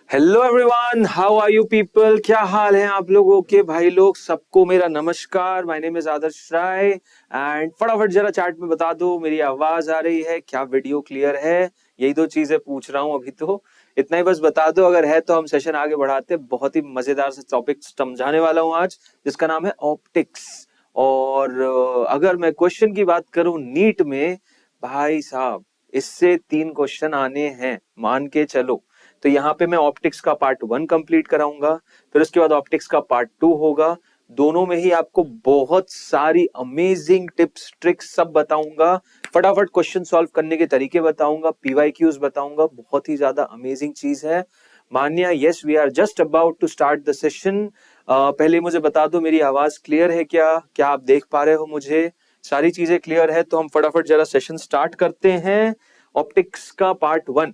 Hello everyone, how are you people. क्या हाल है आप लोगों के भाई लोग। सबको मेरा नमस्कार। My name is Adarsh Rai and फटाफट जरा चैट में बता दो मेरी आवाज आ रही है क्या, वीडियो क्लियर है। यही दो चीजें पूछ रहा हूं अभी तो, इतना ही बस बता दो। अगर है तो हम सेशन आगे बढ़ाते। बहुत ही मजेदार से टॉपिक समझाने वाला हूं आज, जिसका नाम है ऑप्टिक्स। और अगर मैं क्वेश्चन की बात करूं नीट में, भाई साहब इससे 3 क्वेश्चन आने हैं, मान के चलो। तो यहाँ पे मैं ऑप्टिक्स का पार्ट 1 कंप्लीट कराऊंगा, फिर उसके बाद ऑप्टिक्स का पार्ट 2 होगा। दोनों में ही आपको बहुत सारी अमेजिंग टिप्स ट्रिक्स सब बताऊंगा। फटाफट क्वेश्चन सॉल्व करने के तरीके बताऊंगा, पीवाईक्यूज बताऊंगा। बहुत ही ज्यादा अमेजिंग चीज है Manya. Yes, we are just about to start the session. पहले मुझे बता दो मेरी आवाज क्लियर है क्या, क्या आप देख पा रहे हो मुझे। सारी चीजें क्लियर है तो हम फटाफट जरा सेशन स्टार्ट करते हैं ऑप्टिक्स का पार्ट 1।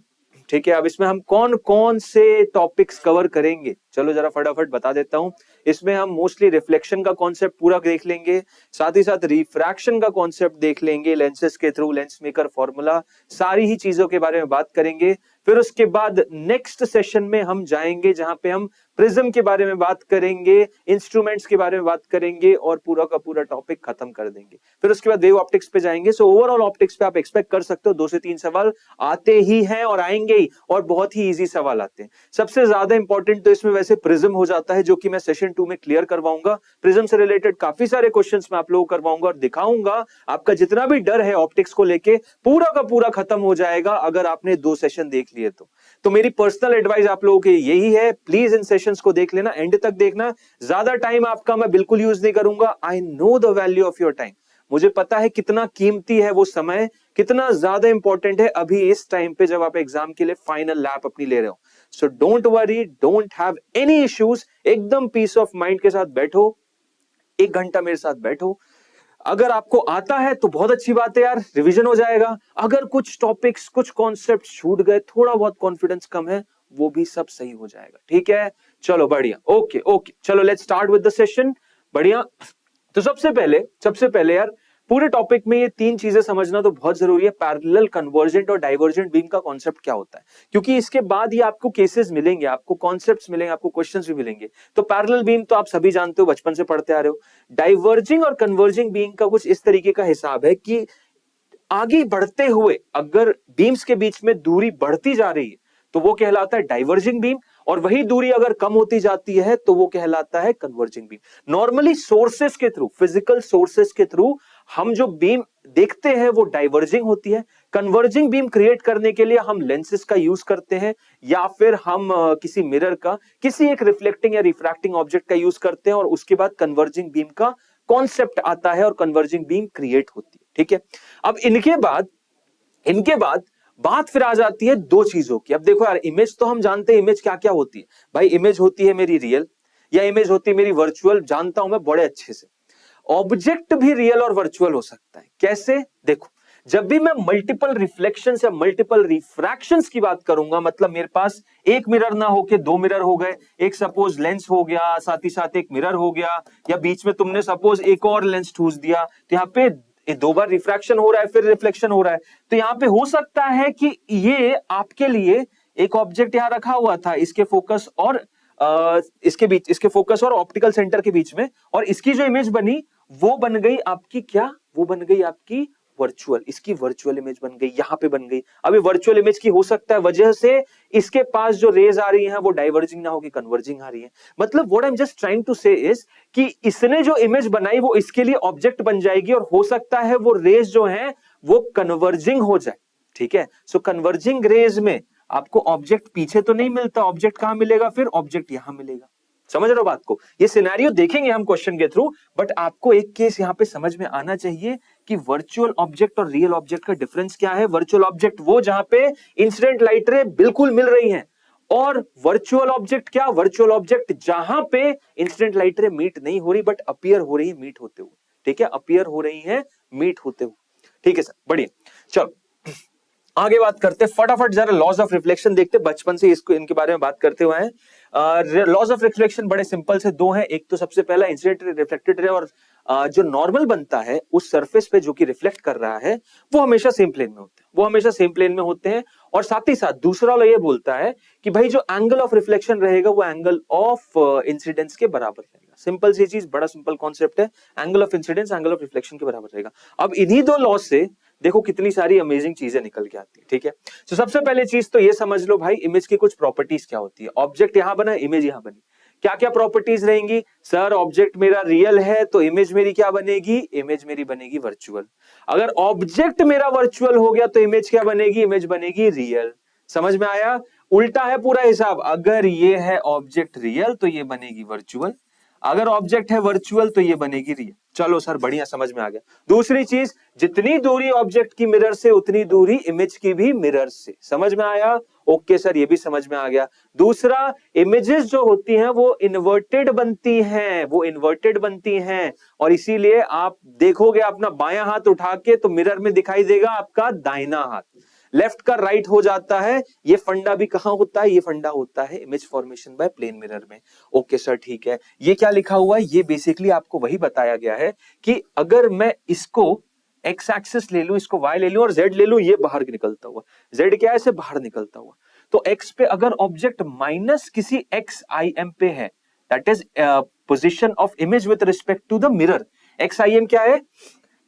ठीक है, अब इसमें हम कौन कौन से टॉपिक्स कवर करेंगे, चलो जरा फटाफट बता देता हूं। इसमें हम मोस्टली रिफ्लेक्शन का कॉन्सेप्ट पूरा देख लेंगे, साथ ही साथ रिफ्रैक्शन का कॉन्सेप्ट देख लेंगे, लेंसेज के थ्रू लेंस मेकर फॉर्मूला, सारी ही चीजों के बारे में बात करेंगे। फिर उसके बाद नेक्स्ट सेशन में हम जाएंगे जहां पे हम प्रिज्म के बारे में बात करेंगे, इंस्ट्रूमेंट्स के बारे में बात करेंगे और पूरा का पूरा टॉपिक खत्म कर देंगे। फिर उसके बाद वेव ऑप्टिक्स पे जाएंगे। सो ओवरऑल ऑप्टिक्स पे आप एक्सपेक्ट कर सकते हो 2 से 3 सवाल आते ही हैं और आएंगे ही, और बहुत ही इजी सवाल आते हैं। सबसे ज्यादा इंपॉर्टेंट तो इसमें वैसे प्रिज्म हो जाता है, जो कि मैं सेशन 2 में क्लियर करवाऊंगा। प्रिज्म से रिलेटेड काफी सारे क्वेश्चंस मैं आप लोगों को करवाऊंगा और दिखाऊंगा। आपका जितना भी डर है ऑप्टिक्स को लेके पूरा का पूरा खत्म हो जाएगा अगर आपने 2 सेशन देख लिए तो मेरी पर्सनल एडवाइस आप लोगों के यही है, प्लीज इन सेशंस को देख लेना, एंड तक देखना। ज्यादा टाइम आपका मैं बिल्कुल यूज नहीं करूंगा। I know the value of your time. मुझे पता है कितना कीमती है वो समय, कितना ज्यादा इंपॉर्टेंट है अभी इस टाइम पे जब आप एग्जाम के लिए फाइनल लैप अपनी ले रहे हो। So don't worry, don't have any issues, एकदम पीस ऑफ माइंड के साथ बैठो, 1 घंटा मेरे साथ बैठो। अगर आपको आता है तो बहुत अच्छी बात है यार, रिवीजन हो जाएगा। अगर कुछ टॉपिक्स कुछ कॉन्सेप्ट छूट गए, थोड़ा बहुत कॉन्फिडेंस कम है, वो भी सब सही हो जाएगा। ठीक है, चलो बढ़िया, ओके ओके, चलो let's start with the session. बढ़िया। तो सबसे पहले यार पूरे टॉपिक में ये 3 चीजें समझना तो बहुत जरूरी है। पैरेलल, कन्वर्जेंट और डाइवर्जेंट बीम का कॉन्सेप्ट क्या होता है, क्योंकि इसके बाद ये आपको केसेस मिलेंगे, आपको कॉन्सेप्ट्स मिलेंगे, आपको क्वेश्चंस भी मिलेंगे। तो पैरेलल बीम तो आप सभी जानते हो, बचपन से पढ़ते आ रहे हो। डाइवर्जिंग और कन्वर्जिंग बीम का कुछ इस तरीके का हिसाब है कि आगे बढ़ते हुए अगर बीम्स के बीच में दूरी बढ़ती जा रही है तो वो कहलाता है डाइवर्जिंग बीम, और वही दूरी अगर कम होती जाती है तो वो कहलाता है कन्वर्जिंग बीम। नॉर्मली सोर्सेस के थ्रू, फिजिकल सोर्सेस के थ्रू हम जो बीम देखते हैं वो डाइवर्जिंग होती है। कन्वर्जिंग बीम क्रिएट करने के लिए हम लेंसेज का यूज करते हैं, या फिर हम किसी मिरर का, किसी एक रिफ्लेक्टिंग या रिफ्रैक्टिंग ऑब्जेक्ट का यूज करते हैं, और उसके बाद कन्वर्जिंग बीम का कॉन्सेप्ट आता है और कन्वर्जिंग बीम क्रिएट होती है। ठीक है, अब इनके बाद बात फिर आ जाती है 2 चीजों की। अब देखो यार, इमेज तो हम जानते हैं इमेज क्या क्या होती है। भाई इमेज होती है मेरी रियल, या इमेज होती है मेरी वर्चुअल, जानता हूं मैं बड़े अच्छे से। ऑब्जेक्ट भी रियल और वर्चुअल हो सकता है। कैसे, देखो, जब भी मैं मल्टीपल रिफ्लेक्शंस या मल्टीपल रिफ्रैक्शंस की बात करूंगा, मतलब मेरे पास एक मिरर ना होके 2 मिरर हो गए, एक सपोज लेंस हो गया, साथ ही साथ एक मिरर हो गया, या बीच में तुमने सपोज एक और लेंस ठूस दिया, तो यहाँ पे 2 बार रिफ्रैक्शन हो रहा है, फिर रिफ्लेक्शन हो रहा है। तो यहाँ पे हो सकता है कि ये आपके लिए एक ऑब्जेक्ट यहाँ रखा हुआ था, इसके फोकस और इसके फोकस और ऑप्टिकल सेंटर के बीच में, और इसकी जो इमेज बनी वो बन गई आपकी क्या, वो बन गई आपकी वर्चुअल। इसकी वर्चुअल इमेज बन गई, यहां पे बन गई। अभी वर्चुअल इमेज की हो सकता है वजह से इसके पास जो रेज आ रही हैं वो डाइवर्जिंग ना होगी, कन्वर्जिंग आ रही है। मतलब what I am just trying to say is कि इसने जो इमेज बनाई वो इसके लिए ऑब्जेक्ट बन जाएगी, और हो सकता है वो रेज जो है वो कन्वर्जिंग हो जाए। ठीक है, सो कन्वर्जिंग रेज में आपको ऑब्जेक्ट पीछे तो नहीं मिलता, ऑब्जेक्ट कहां मिलेगा, फिर ऑब्जेक्ट यहां मिलेगा। समझ रहे हो बात को। ये सिनेरियो देखेंगे हम क्वेश्चन के थ्रू, बट आपको एक केस यहां पे समझ में आना चाहिए कि वर्चुअल ऑब्जेक्ट और रियल ऑब्जेक्ट का डिफरेंस क्या है। वर्चुअल ऑब्जेक्ट वो जहां पे इंसिडेंट लाइट रे बिल्कुल मिल रही हैं, और वर्चुअल ऑब्जेक्ट क्या, वर्चुअल ऑब्जेक्ट जहां पे इंसिडेंट लाइट रे मीट नहीं हो रही बट अपीयर हो रही है मीट होते हुए। ठीक है, अपीयर हो रही है मीट होते हुए। ठीक है सर, बढ़िया। चलो आगे बात करते, फटाफट जरा लॉज ऑफ रिफ्लेक्शन देखते, बचपन से इसको इनके बारे में बात करते हुए हैं। लॉज ऑफ रिफ्लेक्शन बड़े सिंपल से 2 हैं। एक तो सबसे पहला इंसिडेंट रे, रिफ्लेक्टेड रे, और जो नॉर्मल बनता है उस सरफेस पे जो कि रिफ्लेक्ट कर रहा है वो हमेशा सेम प्लेन में होता है, वो हमेशा सेम प्लेन में होते हैं। और साथ ही साथ दूसरा वाला ये बोलता है कि भाई जो एंगल ऑफ रिफ्लेक्शन रहेगा वो एंगल ऑफ इंसिडेंस के बराबर रहेगा। सिंपल सी चीज, बड़ा सिंपल कॉन्सेप्ट है, angle of incidence angle of reflection के बराबर रहेगा। अब इन्हीं दो लॉ से देखो कितनी सारी अमेजिंग चीजें निकल के आती है, ठीक है। तो सबसे पहले चीज तो ये समझ लो भाई, इमेज की कुछ प्रॉपर्टीज क्या होती है। ऑब्जेक्ट यहां बना, इमेज यहां बनी, क्या क्या प्रॉपर्टीज रहेंगी सर? ऑब्जेक्ट मेरा रियल है तो इमेज मेरी क्या बनेगी? इमेज मेरी बनेगी वर्चुअल। अगर ऑब्जेक्ट मेरा वर्चुअल हो गया तो इमेज क्या बनेगी? इमेज बनेगी रियल। समझ में आया? उल्टा है पूरा हिसाब, अगर ये है ऑब्जेक्ट रियल तो ये बनेगी वर्चुअल, अगर ऑब्जेक्ट है वर्चुअल तो ये बनेगी रियल। चलो सर बढ़िया, समझ में आ गया। दूसरी चीज, जितनी दूरी ऑब्जेक्ट की मिरर से उतनी दूरी इमेज की भी मिरर से। समझ में आया? ओके सर, ये भी समझ में आ गया। दूसरा, इमेजेस जो होती हैं वो इन्वर्टेड बनती हैं, वो इन्वर्टेड बनती हैं, और इसीलिए आप देखोगे अपना बायां हाथ उठा के तो मिरर में दिखाई देगा आपका दाहिना हाथ, लेफ्ट का राइट हो जाता है। ये फंडा भी कहां होता है? ये फंडा होता है image formation by plane mirror में। ओके सर ठीक है। ये क्या लिखा हुआ है? ये बेसिकली आपको वही बताया गया है कि अगर मैं इसको एक्स एक्सिस ले लूं, इसको वाई ले लूं और जेड ले लूं, ये बाहर निकलता हुआ, जेड क्या है? ऐसे बाहर निकलता हुआ। तो एक्स पे अगर ऑब्जेक्ट माइनस किसी एक्स आई एम पे है, that is position of image with respect to the mirror. X I M क्या है?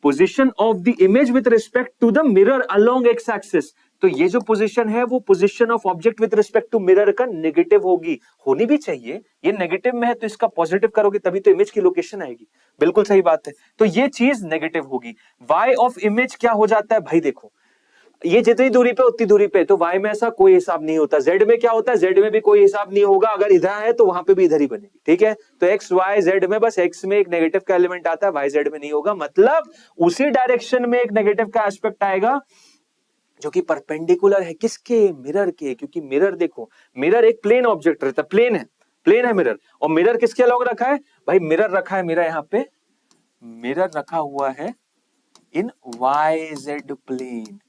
Position of the image with respect to the mirror along X axis. तो ये जो पोजीशन है वो position of object with respect to mirror का negative होगी, होनी भी चाहिए। ये नेगेटिव में है तो इसका पॉजिटिव करोगे तभी तो इमेज की लोकेशन आएगी। बिल्कुल सही बात है, तो ये चीज नेगेटिव होगी। वाई ऑफ इमेज क्या हो जाता है भाई? देखो ये जितनी दूरी पे उतनी दूरी पे, तो वाई में ऐसा कोई हिसाब नहीं होता। जेड में क्या होता है? जेड में भी कोई हिसाब नहीं होगा, अगर इधर है तो वहां पे भी इधर ही बनेगी, ठीक है। तो एक्स वाई जेड में बस एक्स में एक नेगेटिव का एलिमेंट आता है, वाई जेड में नहीं होगा। मतलब उसी डायरेक्शन में एक नेगेटिव का एस्पेक्ट आएगा जो कि परपेंडिकुलर है किसके? मिरर के। क्योंकि मिरर देखो, मिरर एक प्लेन ऑब्जेक्ट रहता है, प्लेन है मिरर। और मिरर किसके अलॉन्ग रखा है भाई? मिरर रखा है मेरा यहाँ पे, मिरर रखा हुआ है इन वाई जेड प्लेन।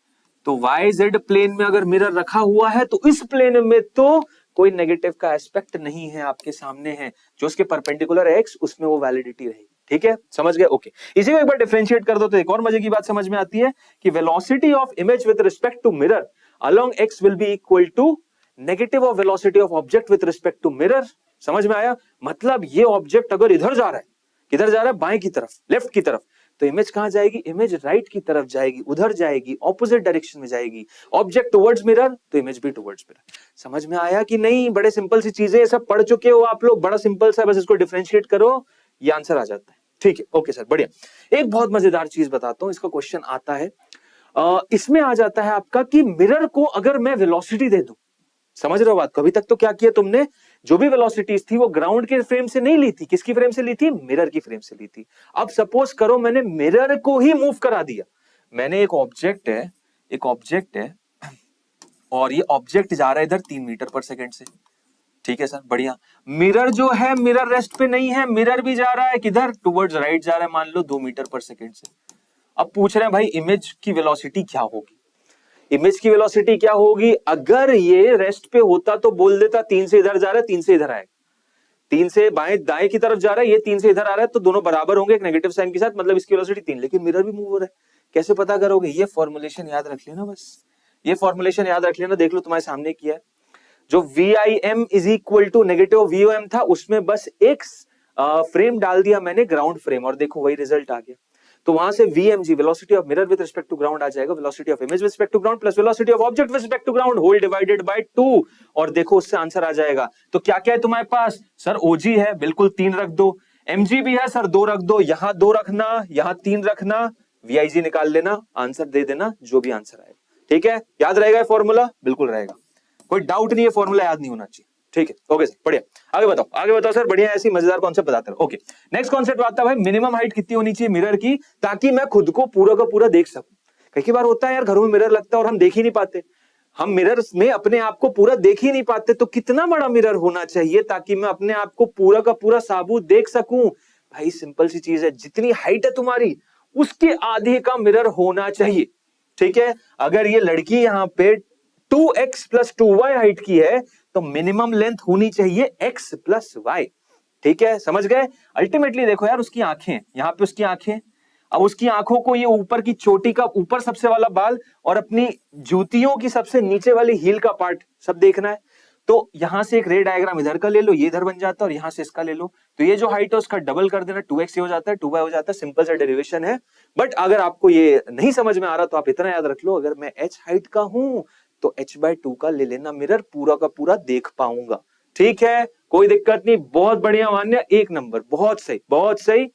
तो वाई जेड प्लेन में अगर मिरर रखा हुआ है तो इस प्लेन में तो कोई नेगेटिव का एस्पेक्ट नहीं है, आपके सामने है। जो उसके परपेंडिकुलर है एक्स, उसमें वो वैलिडिटी रहेगी, ठीक है। समझ गए? ओके। इसी को एक बार डिफरेंशिएट कर दो तो एक और मजे की बात समझ में आती है कि velocity of image with respect to mirror along X will be equal to negative of velocity of object with respect to mirror. समझ में आया? मतलब ये ऑब्जेक्ट अगर इधर जा रहा है, किधर जा रहा है? बाएं की तरफ, लेफ्ट की तरफ, तो इमेज कहां जाएगी? इमेज राइट की तरफ जाएगी, उधर जाएगी, ऑपोजिट डायरेक्शन में जाएगी। ऑब्जेक्ट टुवर्ड्स मिरर तो इमेज भी टुवर्ड्स मिरर। समझ में आया कि नहीं? बड़े सिंपल सी चीजें, सब पढ़ चुके हो आप लोग, बड़ा सिंपल सा, बस इसको डिफरेंशिएट करो, ये आंसर आ जाता है, ठीक है। ओके सर बढ़िया। एक बहुत मजेदार चीज बताता हूं, इसका क्वेश्चन आता है, इसमें आ जाता है आपका कि मिरर को अगर मैं वेलोसिटी दे दूं, समझ रहे हो बात को? अभी तक तो क्या किया तुमने, जो भी वेलोसिटीज थी वो ग्राउंड के फ्रेम से नहीं ली थी, किसकी फ्रेम से ली थी? मिरर की फ्रेम से ली थी। अब सपोज करो मैंने मिरर को ही मूव करा दिया। मैंने एक ऑब्जेक्ट है और ये ऑब्जेक्ट जा रहा है इधर 3 मीटर पर सेकेंड से, ठीक है सर बढ़िया। मिरर जो है, मिरर रेस्ट पे नहीं है, मिरर भी जा रहा है किधर? टुवर्ड्स राइट जा रहा है, मान लो 2 मीटर पर सेकेंड से। अब पूछ रहे हैं भाई इमेज की वेलोसिटी क्या होगी? इमेज की वेलोसिटी क्या होगी? अगर ये रेस्ट पे होता तो बोल देता 3 से इधर जा रहा है, 3 से इधर आएगा, 3 से बाएं दाएं की तरफ जा रहा है, ये 3 से इधर आ रहा है, तो दोनों बराबर होंगे एक नेगेटिव साइन के साथ, मतलब इसकी वेलोसिटी 3। लेकिन मिरर भी मूव हो रहा है, कैसे पता करोगे? ये फॉर्मुलेशन याद रख लेना, बस ये फॉर्मुलेशन याद रख लेना। देख लो तुम्हारे सामने किया है, जो VIM is equal to negative VOM था, उसमें बस एक फ्रेम डाल दिया मैंने, ग्राउंड फ्रेम, और देखो वही रिजल्ट आ गया। तो वहां से VMG velocity of mirror with respect to ground आ जाएगा, velocity of image with respect to ground plus velocity of object with respect to ground whole divided by 2, और देखो उससे आंसर आ जाएगा। तो क्या क्या है तुम्हारे पास? सर OG है, बिल्कुल 3 रख दो। MG भी है सर, 2 रख दो, यहां 2 रखना, यहां 3 रखना, VIG निकाल लेना, आंसर दे देना जो भी आंसर आएगा, ठीक है। याद रहेगा फॉर्मूला? बिल्कुल रहेगा, कोई डाउट नहीं है, फॉर्मूला याद नहीं होना चाहिए, ठीक है। ओके सर बढ़िया। आगे बताओ सर, बढ़िया ऐसी मजेदार कॉन्सेप्ट बताते रहो। ओके नेक्स्ट कॉन्सेप्ट आता है भाई, मिनिमम हाइट कितनी होनी चाहिए मिरर की ताकि मैं खुद को पूरा का पूरा देख सकूं। कई बार होता है यार, घरों में मिरर लगता है और हम देख ही नहीं पाते, हम मिरर में अपने आप को पूरा देख ही नहीं पाते। तो कितना बड़ा मिरर होना चाहिए ताकि मैं अपने आप को पूरा का पूरा साबुत देख सकूं? भाई सिंपल सी चीज है, जितनी हाइट है तुम्हारी उसके आधे का मिरर होना चाहिए, ठीक है। अगर ये लड़की यहाँ पे 2x + 2y हाइट की है तो मिनिमम लेंथ होनी चाहिए x + y, ठीक है। समझ गए? अल्टीमेटली देखो यार, उसकी आंखें, यहाँ पे उसकी आंखें अब उसकी आंखों को ये ऊपर की चोटी का ऊपर सबसे वाला बाल और अपनी जूतियों की सबसे नीचे वाली हील का पार्ट सब देखना है। तो यहां से एक रे डायग्राम इधर का ले लो, ये इधर बन जाता है, और यहां से इसका ले लो, तो ये जो हाइट है उसका डबल कर देना, 2x हो जाता है, 2y हो जाता है। सिंपल सा डेरिवेशन है। बट अगर आपको ये नहीं समझ में आ रहा तो आप इतना याद रख लो, अगर मैं h हाइट का हूं तो h/2 का ले लेना मिरर, पूरा का पूरा देख पाऊंगा। ठीक है, कोई दिक्कत नहीं, बहुत बढ़िया मान्य, एक नंबर, बहुत सही बहुत सही।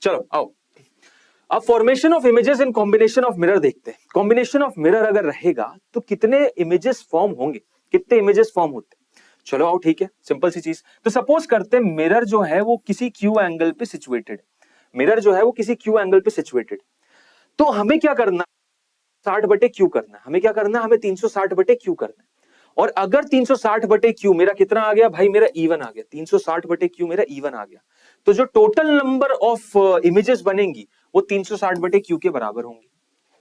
चलो आओ, अब formation of images in combination of mirror देखते हैं। कॉम्बिनेशन ऑफ मिरर अगर रहेगा तो कितने इमेजेस फॉर्म होंगे, कितने इमेजेस फॉर्म होते हैं। चलो आओ, ठीक है, सिंपल सी चीज। तो सपोज करते हैं मिरर जो है वो किसी क्यू एंगल पे सिचुएटेड, मिरर जो है वो किसी क्यू एंगल पे सिचुएटेड। तो हमें क्या करना, 60/Q करना है। हमें क्या करना है, हमें 360/Q करना है। और अगर 360/Q मेरा कितना आ गया भाई, मेरा इवन आ गया, 360/Q मेरा इवन आ गया, तो जो टोटल नंबर ऑफ इमेजेस बनेंगी वो 360/Q के बराबर होंगी।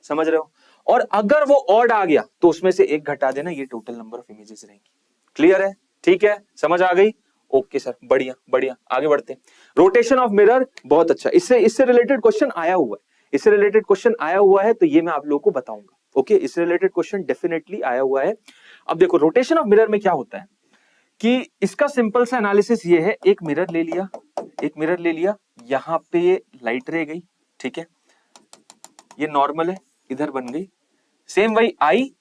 समझ रहे हो? और अगर वो ऑड आ गया तो उसमें से एक घटा देना, ये टोटल नंबर ऑफ इमेजेस रहेंगी। क्लियर है? ठीक है, समझ आ गई? ओके सर, बढ़िया बढ़िया, आगे बढ़ते हैं। रोटेशन ऑफ मिरर, बहुत अच्छा, इससे रिलेटेड क्वेश्चन आया हुआ है, इससे रिलेटेड क्वेश्चन आया हुआ है, तो ये मैं आप लोगों को बताऊंगा। ओके, इससे रिलेटेड क्वेश्चन डेफिनेटली आया हुआ है। अब देखो रोटेशन ऑफ मिरर में क्या होता है कि इसका सिंपल सा एनालिसिस ये है, एक मिरर ले लिया, एक मिरर ले लिया, यहां पे ये लाइट रह गई, ठीक है, ये नॉर्मल है, इधर बन गई, सेम वही आई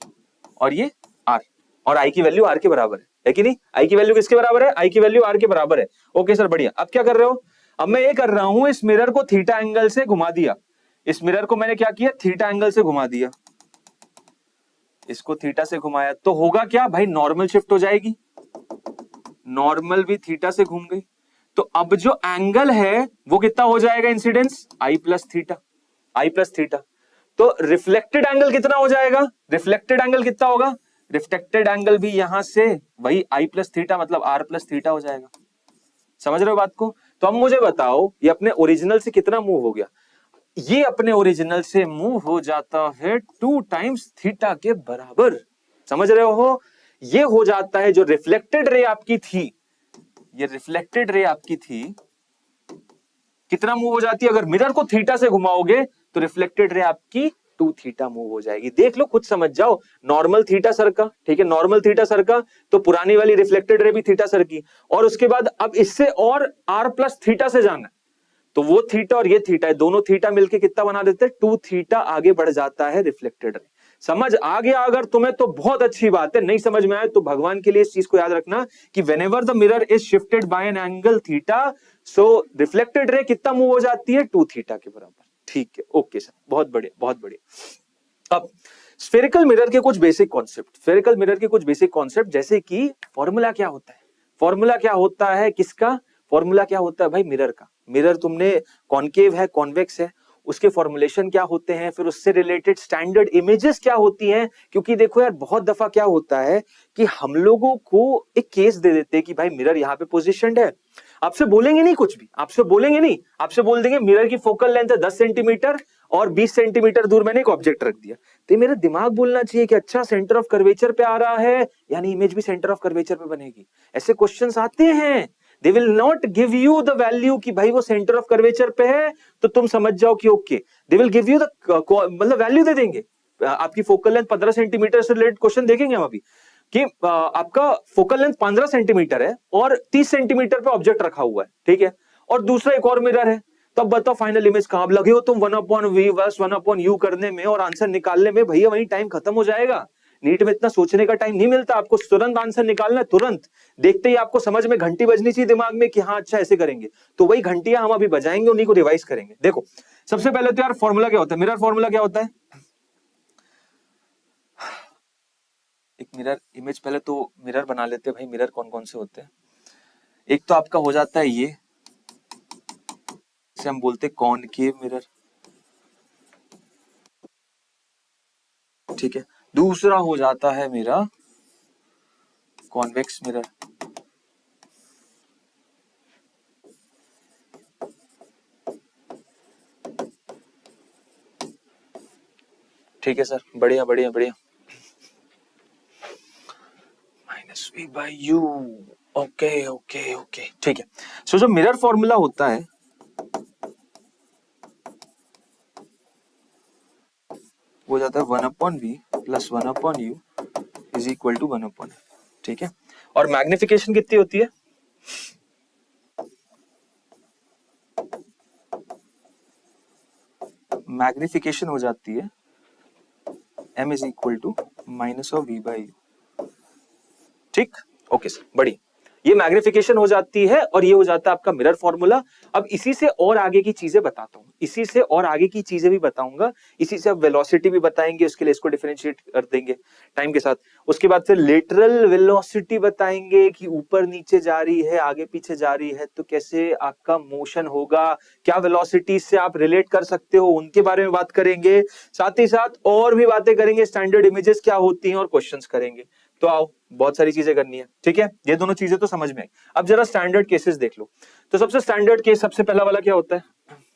और ये आर, और आई की वैल्यू आर के बराबर है कि नहीं? आई की वैल्यू किसके बराबर है? आई की वैल्यू आर के बराबर है। ओके सर, बढ़िया। अब क्या कर रहे हो? अब मैं ये कर रहा हूं, इस मिरर को थीटा एंगल से घुमा दिया, इस मिरर को मैंने क्या किया, थीटा एंगल से घुमा दिया, इसको थीटा से घुमाया, तो होगा क्या भाई, नॉर्मल शिफ्ट हो जाएगी, नॉर्मल भी थीटा से घूम गई, तो अब जो एंगल है वो कितना हो जाएगा, इंसिडेंस आई प्लस थीटा, आई प्लस थीटा। तो रिफ्लेक्टेड एंगल कितना हो जाएगा, रिफ्लेक्टेड एंगल कितना होगा, रिफ्लेक्टेड एंगल भी यहां से वही आई प्लस थीटा मतलब आर प्लस थीटा हो जाएगा। समझ रहे हो बात को? तो अब मुझे बताओ, ये अपने ओरिजिनल से कितना मूव हो गया, ये अपने ओरिजिनल से मूव हो जाता है 2 टाइम्स थीटा के बराबर। समझ रहे हो? ये हो जाता है, जो रिफ्लेक्टेड रे आपकी थी, ये रिफ्लेक्टेड रे आपकी थी, कितना मूव हो जाती है, अगर मिरर को थीटा से घुमाओगे तो रिफ्लेक्टेड रे आपकी 2 थीटा मूव हो जाएगी। देख लो, खुद समझ जाओ, नॉर्मल थीटा सर का, ठीक है, नॉर्मल थीटा सर का, तो पुरानी वाली रिफ्लेक्टेड रे भी थीटा सर की, और उसके बाद अब इससे और आर प्लस थीटा से जाना है, तो वो थीटा और ये थीटा है, दोनों थीटा मिलके कितना बना देते हैं, 2 थीटा आगे बढ़ जाता है रिफ्लेक्टेड रे। समझ आ गया अगर तुम्हें तो बहुत अच्छी बात है, नहीं समझ में आए तो भगवान के लिए इस चीज को याद रखना कि whenever the mirror is shifted by an angle theta, so reflected ray कितना मूव हो जाती है, 2 थीटा के बराबर। ठीक है, ओके सर, बहुत बढ़िया बहुत बढ़िया। अब स्फेरिकल मिरर के कुछ बेसिक कॉन्सेप्ट, स्फेरिकल मिरर के कुछ बेसिक कॉन्सेप्ट, जैसे कि फॉर्मूला क्या होता है, फॉर्मूला क्या होता है, किसका फॉर्मूला क्या होता है भाई, मिरर का। मिरर तुमने कॉनकेव है, कॉन्वेक्स है, उसके फॉर्मुलेशन क्या होते हैं, फिर उससे रिलेटेड स्टैंडर्ड इमेजेस क्या होती हैं। क्योंकि देखो यार, बहुत दफा क्या होता है कि हम लोगों को एक केस दे देते हैं कि भाई मिरर यहाँ पे पोजीशनड है, आपसे बोलेंगे नहीं कुछ भी, आपसे बोलेंगे नहीं, आपसे बोल देंगे मिरर की फोकल लेंथ है 10 सेंटीमीटर और 20 सेंटीमीटर दूर मैंने एक ऑब्जेक्ट रख दिया। तो ये मेरा दिमाग बोलना चाहिए कि अच्छा सेंटर ऑफ कर्वेचर पे आ रहा है, यानी इमेज भी सेंटर ऑफ कर्वेचर पे बनेगी। ऐसे क्वेश्चंस आते हैं, they will not give you the value कि भाई वो सेंटर ऑफ कर्वेचर पे है तो तुम समझ जाओ कि okay, they will give you the मतलब वैल्यू दे देंगे। आपकी फोकल लेंथ 15 सेंटीमीटर से रिलेटेड क्वेश्चन देखेंगे हम अभी कि आपका फोकल लेंथ 15 सेंटीमीटर है और 30 सेंटीमीटर पे ऑब्जेक्ट रखा हुआ है, ठीक है, और दूसरा एक और मिरर है, तब बताओ फाइनल इमेज कहां लगे हो तुम, 1/v वर्स 1/u करने में और आंसर निकालने में, भैया वही टाइम खत्म हो जाएगा। नीट में इतना सोचने का टाइम नहीं मिलता आपको, तुरंत आंसर निकालना है, तुरंत देखते ही आपको समझ में घंटी बजनी चाहिए दिमाग में कि हाँ अच्छा ऐसे करेंगे, तो वही घंटियां हम अभी बजाएंगे, उन्हीं को रिवाइज करेंगे। देखो सबसे पहले तो यार फॉर्मूला क्या होता है, मिरर फॉर्मूला क्या होता है, एक मिरर इमेज, पहले तो मिरर बना लेते हैं भाई, मिरर कौन कौन से होते हैं। एक तो आपका हो जाता है ये, इसे हम बोलते हैं कॉनकेव मिरर, ठीक है। दूसरा हो जाता है मेरा कॉन्वेक्स मिरर, ठीक है सर, बढ़िया बढ़िया बढ़िया, -v/u, ओके ओके ओके, ठीक है। सो जो मिरर फॉर्मूला होता है वो जाता है 1/v plus 1/u is equal to 1/n। ठीक है, और मैग्निफिकेशन कितनी होती है? मैग्निफिकेशन हो जाती है m is equal to minus of v by u। ठीक, ओके सर, बड़ी ये मैग्निफिकेशन हो जाती है और ये हो जाता है आपका मिरर फॉर्मूला। अब इसी से और आगे की चीजें बताता हूं, इसी से और आगे की चीजें भी बताऊंगा, इसी से अब वेलोसिटी भी बताएंगे, उसके लिए इसको डिफरेंशिएट कर देंगे टाइम के साथ। उसके बाद फिर लेटरल वेलोसिटी बताएंगे कि ऊपर नीचे जा रही है, आगे पीछे जा रही है, तो कैसे आपका मोशन होगा, क्या वेलोसिटी से आप रिलेट कर सकते हो, उनके बारे में बात करेंगे। साथ ही साथ और भी बातें करेंगे, स्टैंडर्ड इमेजेस क्या होती हैं और क्वेश्चंस करेंगे। तो आओ, बहुत सारी चीजें करनी है। ठीक है, ये दोनों चीजें तो समझ में आई। अब जरा स्टैंडर्ड केसेस देख लो। तो सबसे स्टैंडर्ड केस, सबसे पहला वाला क्या होता है?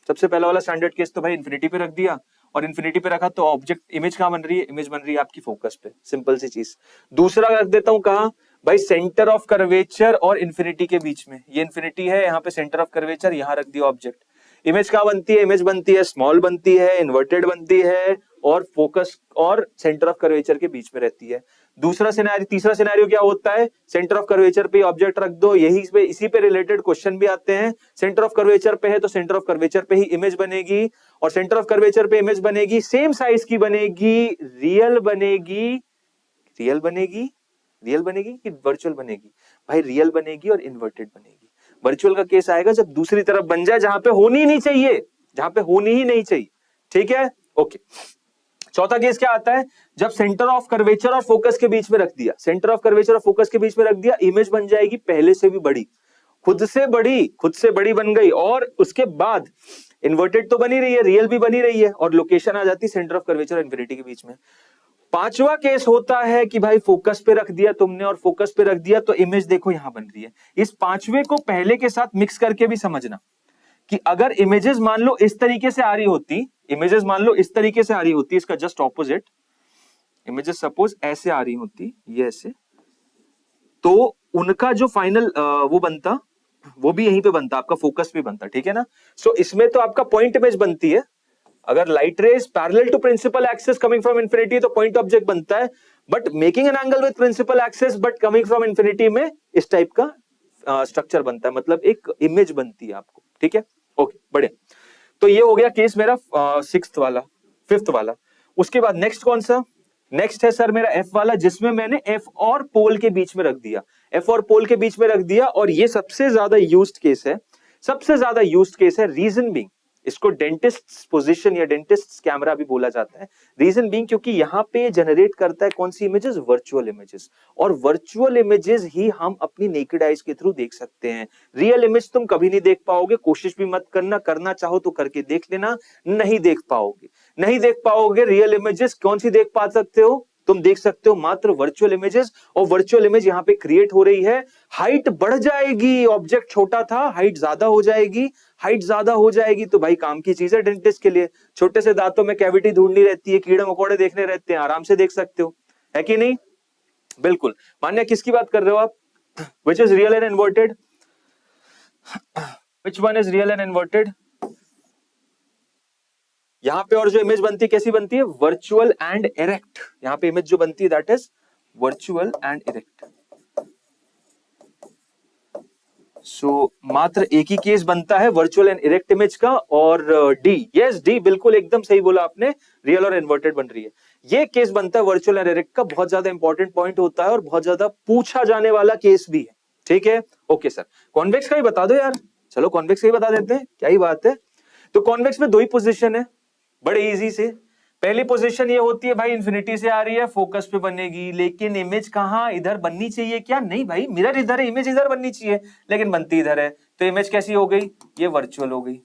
सबसे पहला वाला स्टैंडर्ड केस तो भाई इन्फिनिटी पे रख दिया, और इन्फिनिटी पे रखा तो ऑब्जेक्ट इमेज कहां बन रही है? इमेज बन रही है आपकी फोकस पे, सिंपल सी चीज। दूसरा रख देता हूं कहां? भाई सेंटर ऑफ कर्वेचर और इन्फिनिटी के बीच में। ये इन्फिनिटी है, यहाँ पे सेंटर ऑफ कर्वेचर, यहां रख दिया ऑब्जेक्ट। इमेज कहां बनती है? इमेज बनती है स्मॉल बनती है, इन्वर्टेड बनती है, और फोकस और सेंटर ऑफ कर्वेचर के बीच में रहती है। दूसरा सिनेरियो, तीसरा सिनेरियो क्या होता है? सेंटर ऑफ कर्वेचर पे ऑब्जेक्ट रख दो, यही पे इसी पे रिलेटेड क्वेश्चन भी आते हैं। सेंटर ऑफ कर्वेचर पे है तो सेंटर ऑफ कर्वेचर पे ही इमेज बनेगी, और सेंटर ऑफ कर्वेचर पे इमेज बनेगी, सेम साइज की बनेगी, रियल बनेगी, रियल बनेगी, रियल बनेगी कि वर्चुअल बनेगी? भाई रियल बनेगी और इन्वर्टेड बनेगी। वर्चुअल का केस आएगा जब दूसरी तरफ बन जाए, जहां पे होनी नहीं चाहिए, जहां पे होनी ही नहीं चाहिए। ठीक है, ओके। चौथा केस क्या आता है? जब सेंटर ऑफ कर्वेचर और फोकस के बीच में रख दिया, सेंटर ऑफ कर्वेचर और फोकस के बीच में रख दिया, इमेज बन जाएगी पहले से भी बड़ी, खुद से बड़ी बन गई, और उसके बाद इन्वर्टेड तो बनी रही है, रियल भी बनी रही है, और लोकेशन आ जाती है सेंटर ऑफ कर्वेचर और इन्फिनिटी के बीच में। पांचवा केस होता है कि भाई फोकस पे रख दिया तुमने, और फोकस पे रख दिया तो इमेज देखो यहां बन रही है। इस पांचवे को पहले के साथ मिक्स करके भी समझना कि अगर इमेजेस मान लो इस तरीके से आ रही होती, इमेजेस मान लो इस तरीके से आ रही होती, इसका जस्ट ऑपोजिट, इमेजेस सपोज ऐसे आ रही होती, ये ऐसे, तो उनका जो फाइनल वो बनता, वो भी यहीं पे बनता, आपका फोकस भी बनता। ठीक है ना? सो इसमें तो आपका पॉइंट इमेज बनती है। अगर light rays parallel to principal axis coming from infinity तो पॉइंट ऑब्जेक्ट बनता है, but making an angle with principal axis but coming from infinity में इस टाइप का स्ट्रक्चर बनता है, मतलब एक इमेज बनती है आपको। ठीक है, ओके, बढ़िया। तो ये हो गया केस मेरा सिक्स्थ वाला, फिफ्थ वाला। उसके बाद नेक्स्ट कौन सा? नेक्स्ट है सर मेरा एफ वाला, जिसमें मैंने एफ और पोल के बीच में रख दिया, एफ और पोल के बीच में रख दिया, और ये सबसे ज्यादा यूज्ड केस है, सबसे ज्यादा यूज्ड केस है। रीजन बीइंग, इसको डेंटिस्ट पोजीशन या डेंटिस्ट कैमरा भी बोला जाता है। रीजन बीइंग क्योंकि यहाँ पे जनरेट करता है कौन सी इमेजेस? वर्चुअल इमेजेस, और वर्चुअल इमेजेस ही हम अपनी नेकेड आइज के थ्रू देख सकते हैं। रियल इमेज तुम कभी नहीं देख पाओगे, कोशिश भी मत करना, करना चाहो तो करके देख लेना, नहीं देख पाओगे, नहीं देख पाओगे। रियल इमेजेस कौन सी देख पा सकते हो? तुम देख सकते हो मात्र वर्चुअल इमेजेस, और वर्चुअल इमेज यहाँ पे क्रिएट हो रही है। हाइट बढ़ जाएगी, ऑब्जेक्ट छोटा था, हाइट ज्यादा हो जाएगी, हाइट ज्यादा हो जाएगी तो भाई काम की चीज है डेंटिस्ट के लिए। छोटे से दांतों में कैविटी ढूंढनी रहती है, कीड़े मकोड़े देखने रहते हैं, आराम से देख सकते हो, है कि नहीं? बिल्कुल। मान्य किसकी बात कर रहे हो आप? Which is real and inverted? Which one is real and inverted? यहाँ पे और जो इमेज बनती है कैसी बनती है? Virtual and erect. यहाँ पे इमेज जो बनती है that is virtual and erect. So मात्र एक ही केस बनता है वर्चुअल एंड इरेक्ट इमेज का, और डी, यस डी, बिल्कुल एकदम सही बोला आपने, रियल और इन्वर्टेड बन रही है। ये केस बनता है वर्चुअल एंड इरेक्ट का, बहुत ज्यादा इंपॉर्टेंट पॉइंट होता है और बहुत ज्यादा पूछा जाने वाला केस भी है। ठीक है, ओके सर। कॉन्वेक्स का ही बता दो यार, चलो कॉन्वेक्स का ही बता देते हैं, क्या ही बात है। तो कॉन्वेक्स में दो ही पोजीशन है, बड़े इजी से। पहली पोजीशन ये होती है भाई इन्फिनिटी से आ रही है, फोकस पे बनेगी, लेकिन इमेज कहां? इधर बननी चाहिए क्या? नहीं भाई, मिरर इधर है, इमेज इधर बननी चाहिए, लेकिन बनती इधर है, तो इमेज कैसी हो गई? ये वर्चुअल हो गई,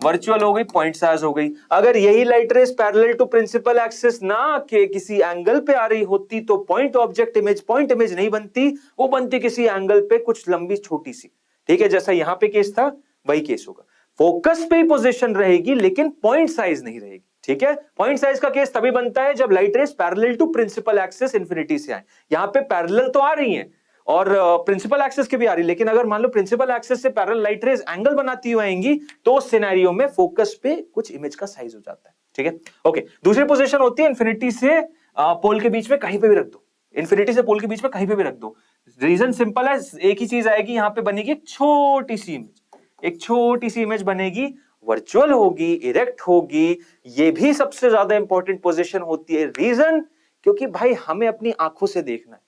वर्चुअल हो गई, पॉइंट साइज हो गई। अगर यही light rays parallel to principal axis ना के किसी एंगल पे आ रही होती तो point object image, point image नहीं बनती, वो बनती किसी एंगल पे कुछ लंबी छोटी सी। ठीक है, जैसा यहां पे केस था वही केस होगा, फोकस पे ही पोजीशन रहेगी लेकिन पॉइंट साइज नहीं रहेगी। ठीक है, पॉइंट साइज का केस तभी बनता है जब light rays parallel to principal axis infinity से आए। यहां पे पैरेलल तो आ रही हैं और प्रिंसिपल एक्सिस की भी आ रही है, लेकिन अगर मान लो प्रिंसिपल एक्सिस से पैरेलल लाइट रेस एंगल बनाती हुई आएंगी तो उस सिनेरियो में फोकस पे कुछ इमेज का साइज हो जाता है। ठीक है। ओके, दूसरी पोजीशन होती है इन्फिनिटी से पोल के बीच में कहीं पे भी रख दो, इन्फिनिटी से पोल के बीच में कहीं पे भी रख दो। रीजन सिंपल है, एक ही चीज आएगी, यहां पे बनेगी एक छोटी सी इमेज, एक छोटी सी इमेज बनेगी, वर्चुअल होगी, इरेक्ट होगी। ये भी सबसे ज्यादा इंपॉर्टेंट पोजीशन होती है। रीजन, क्योंकि भाई हमें अपनी आंखों से देखना है।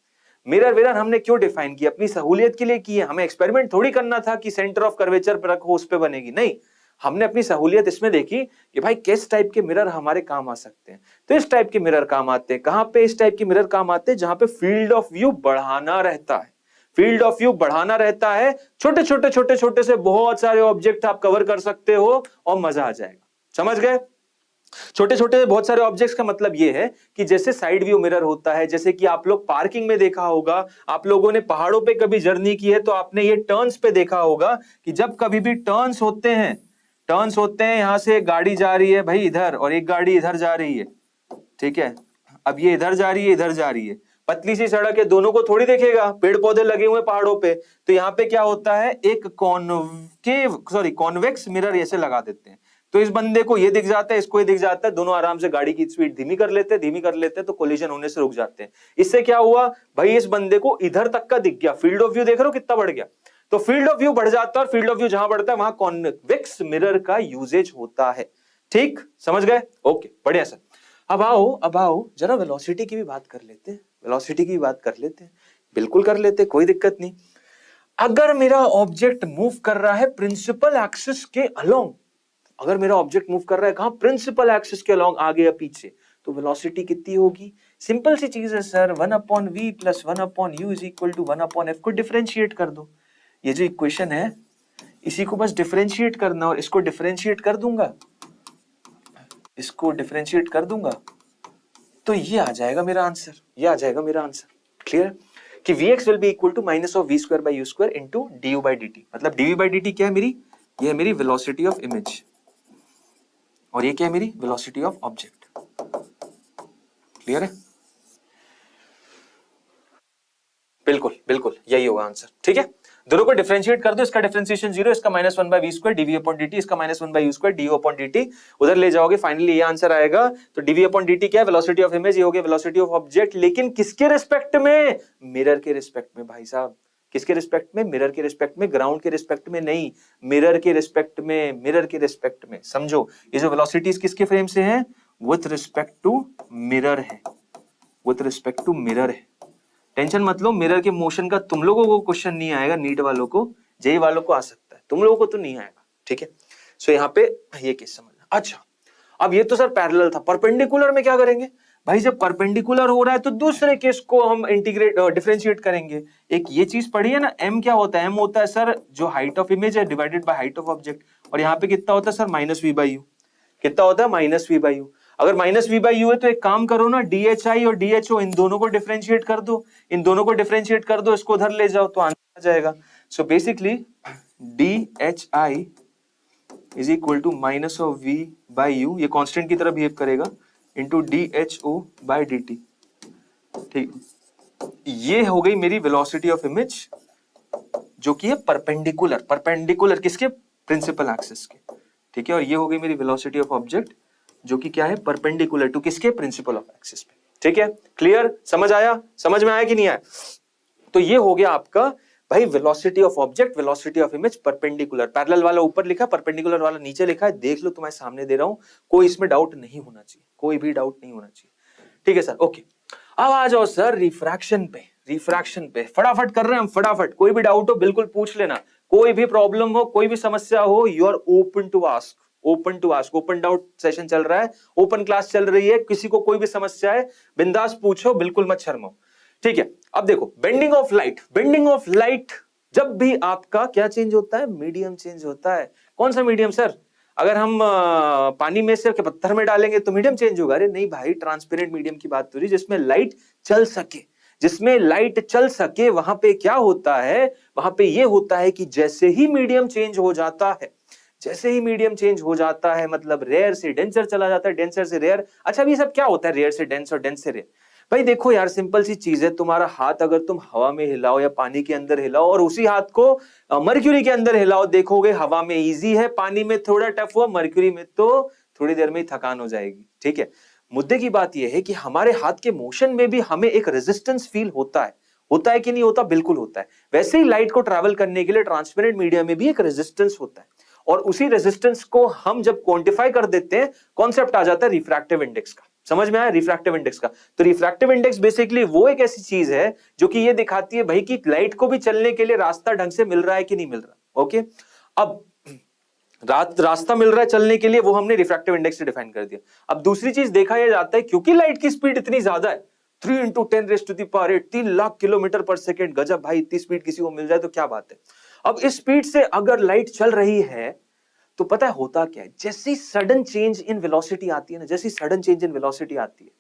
मिरर विरर हमने क्यों डिफाइन किया? अपनी सहूलियत के लिए किए। हमें एक्सपेरिमेंट थोड़ी करना था कि सेंटर ऑफ कर्वेचर पर रखो उस पे बनेगी, नहीं। हमने अपनी सहूलियत इसमें देखी कि भाई किस टाइप के मिरर हमारे काम आ सकते हैं। तो इस टाइप के मिरर काम आते हैं। कहां पे इस टाइप के मिरर काम आते हैं? जहां पे फील्ड ऑफ व्यू बढ़ाना रहता है। फील्ड ऑफ व्यू बढ़ाना रहता है, छोटे छोटे छोटे छोटे से बहुत सारे ऑब्जेक्ट आप कवर कर सकते हो और मजा आ जाएगा। समझ गए? छोटे छोटे बहुत सारे ऑब्जेक्ट्स का मतलब ये है कि जैसे साइड व्यू मिरर होता है, जैसे कि आप लोग पार्किंग में देखा होगा, आप लोगों ने पहाड़ों पे कभी जर्नी की है तो आपने ये टर्न्स पे देखा होगा कि जब कभी भी टर्न्स होते हैं, यहां से एक गाड़ी जा रही है भाई इधर और एक गाड़ी इधर जा रही है, ठीक है। अब ये इधर जा रही है, इधर जा रही है, पतली सी सड़क है, दोनों को थोड़ी देखेगा, पेड़ पौधे लगे हुए पहाड़ों पे। तो यहाँ पे क्या होता है, एक कॉन्वेक्स मिरर ऐसे लगा देते हैं। तो इस बंदे को ये दिख जाता है, इसको ये दिख जाता है, दोनों आराम से गाड़ी की स्पीड धीमी कर लेते हैं तो कोलिजन होने से रुक जाते हैं। इससे क्या हुआ भाई, इस बंदे को इधर तक का दिख गया। फील्ड ऑफ व्यू देख रहे हो कितना बढ़ गया? तो फील्ड ऑफ व्यू बढ़ जाता है और फील्ड ऑफ व्यू जहां बढ़ता है वहां कॉन्वेक्स मिरर का यूजेज होता है। ठीक, समझ गए? ओके, बढ़िया सर। अब आओ जरा वेलोसिटी की भी बात कर लेते हैं। बिल्कुल कर लेते, कोई दिक्कत नहीं। अगर मेरा ऑब्जेक्ट मूव कर रहा है प्रिंसिपल एक्सिस के अलोंग, कहां? प्रिंसिपल एक्सिस के अलोंग, आगे या पीछे, तो वेलोसिटी कितनी होगी? सिंपल सी चीज है सर, 1/v + 1/u = 1/f को डिफरेंशिएट कर दो। ये जो इक्वेशन है इसी को बस डिफरेंशिएट करना, और इसको डिफरेंशिएट कर दूंगा, तो ये आ जाएगा मेरा आंसर, क्लियर? कि Vx will be equal to -v²/u² into du/dt। मतलब dv/dt क्या है मेरी? ये है मेरी वेलोसिटी ऑफ इमेज, और ये क्या है मेरी? Velocity of object. क्लियर है? बिल्कुल यही होगा आंसर, ठीक है। दोनों को डिफरेंशिएट कर दो, इसका डिफरेंशिएशन 0, इसका -1/v² dv/dt, इसका -1/u² du/dt, उधर ले जाओगे, फाइनली ये आंसर आएगा। तो dv/dt क्या है? वेलोसिटी ऑफ इमेज, ये हो गया वेलोसिटी ऑफ ऑब्जेक्ट। लेकिन किसके रिस्पेक्ट में? मिरर के रिस्पेक्ट में भाई साहब। किसके रिस्पेक्ट में? मिरर के रिस्पेक्ट में, ग्राउंड के रिस्पेक्ट में नहीं, मिरर के रिस्पेक्ट में। समझो, ये जो वेलोसिटीज किसके फ्रेम से है? विथ रिस्पेक्ट टू मिरर है। टेंशन मत लो, मिरर के मोशन का तुम लोगों को क्वेश्चन नहीं आएगा, नीट वालों को, जेई वालों को आ सकता है, तुम लोगों को तो नहीं आएगा, ठीक है। सो यहाँ पे ये केस समझना। अच्छा, अब ये तो सर पैरेलल था, परपेंडिकुलर में क्या करेंगे? भाई जब परपेंडिकुलर हो रहा है तो दूसरे केस को हम डिफरेंशिएट करेंगे। एक ये चीज पढ़ी है ना, m क्या होता है? m होता है सर जो हाइट ऑफ इमेज है divided by height of object, और यहाँ पे कितना होता है सर? -v/u। कितना होता है? -v/u। अगर -v/u है तो एक काम करो ना, dhi और dho इन दोनों को डिफरेंशिएट कर दो, इसको उधर ले जाओ तो आंसर आ जाएगा। So basically dhi is equal to -v/u, ये कांस्टेंट की तरह बिहेव करेगा, इंटू dho/dt। ठीक, ये हो गई मेरी वेलोसिटी ऑफ इमेज, जो कि है परपेंडिकुलर किसके? प्रिंसिपल एक्सिस के, ठीक है। और ये हो गई मेरी वेलोसिटी ऑफ ऑब्जेक्ट, जो कि क्या है? परपेंडिकुलर टू किसके? प्रिंसिपल ऑफ एक्सिस पे, ठीक है। क्लियर? समझ में आया कि नहीं आया? तो ये हो गया आपका भाई velocity of object, velocity of image, perpendicular. Parallel वाला ऊपर लिखा, परपेंडिकुलर वाला नीचे लिखा है, देख लो, तुम्हारे सामने दे रहा हूं, कोई इसमें डाउट नहीं होना चाहिए, कोई भी डाउट नहीं होना चाहिए, ठीक है सर। ओके, अब आ जाओ सर रिफ्रैक्शन पे फटाफट कर रहे हैं हम, फटाफट। कोई भी डाउट हो बिल्कुल पूछ लेना, कोई भी प्रॉब्लम हो, कोई भी समस्या हो, you are open to ask, open doubt session चल रहा है, ओपन क्लास चल रही है, किसी को कोई भी समस्या है बिंदास पूछो, बिल्कुल मत शर्माओ, ठीक है। अब देखो, बेंडिंग ऑफ लाइट जब भी आपका क्या चेंज होता है? मीडियम चेंज होता है। कौन सा मीडियम सर? अगर हम पानी में से पत्थर में डालेंगे तो मीडियम चेंज होगा? अरे नहीं भाई, ट्रांसपेरेंट मीडियम की बात हो रही है, जिसमें लाइट चल सके, वहां पे क्या होता है? वहां पे ये होता है कि जैसे ही मीडियम चेंज हो जाता है, मतलब रेयर से डेंसर चला जाता है, डेंसर से रेयर। अच्छा, ये सब क्या होता है? रेयर से डेंस और डेंस से रेयर। भाई देखो यार, सिंपल सी चीज है, तुम्हारा हाथ अगर तुम हवा में हिलाओ या पानी के अंदर हिलाओ, और उसी हाथ को मर्क्यूरी के अंदर हिलाओ, देखोगे हवा में इजी है, पानी में थोड़ा टफ हुआ, मर्क्यूरी में तो थोड़ी देर में ही थकान हो जाएगी, ठीक है। मुद्दे की बात यह है कि हमारे हाथ के मोशन में भी हमें एक रेजिस्टेंस फील होता है कि नहीं होता? बिल्कुल होता है। वैसे ही लाइट को ट्रैवल करने के लिए ट्रांसपेरेंट मीडिया में भी एक रेजिस्टेंस होता है, और उसी रेजिस्टेंस को हम जब क्वांटिफाई कर देते हैं, कॉन्सेप्ट आ जाता है रिफ्रैक्टिव इंडेक्स का। समझ में आया रिफ्रैक्टिव इंडेक्स का? तो रिफ्रैक्टिव इंडेक्स बेसिकली वो एक ऐसी चीज है जो कि ये दिखाती है भाई कि लाइट को भी चलने के लिए रास्ता ढंग से मिल रहा है कि नहीं मिल रहा। ओके, अब रास्ता मिल रहा है चलने के लिए, वो हमने रिफ्रैक्टिव इंडेक्स से डिफाइन कर दिया। अब दूसरी चीज देखा यह जाता है, क्योंकि लाइट की स्पीड इतनी ज्यादा है, 3 × 10⁸, 3 लाख किलोमीटर पर सेकेंड, गजब भाई, इतनी स्पीड किसी को मिल जाए तो क्या बात है। अब इस स्पीड से अगर लाइट चल रही है तो पता है होता क्या है, जैसी सडन चेंज इन वेलोसिटी आती है ना, जैसी सडन चेंज इन वेलोसिटी आती है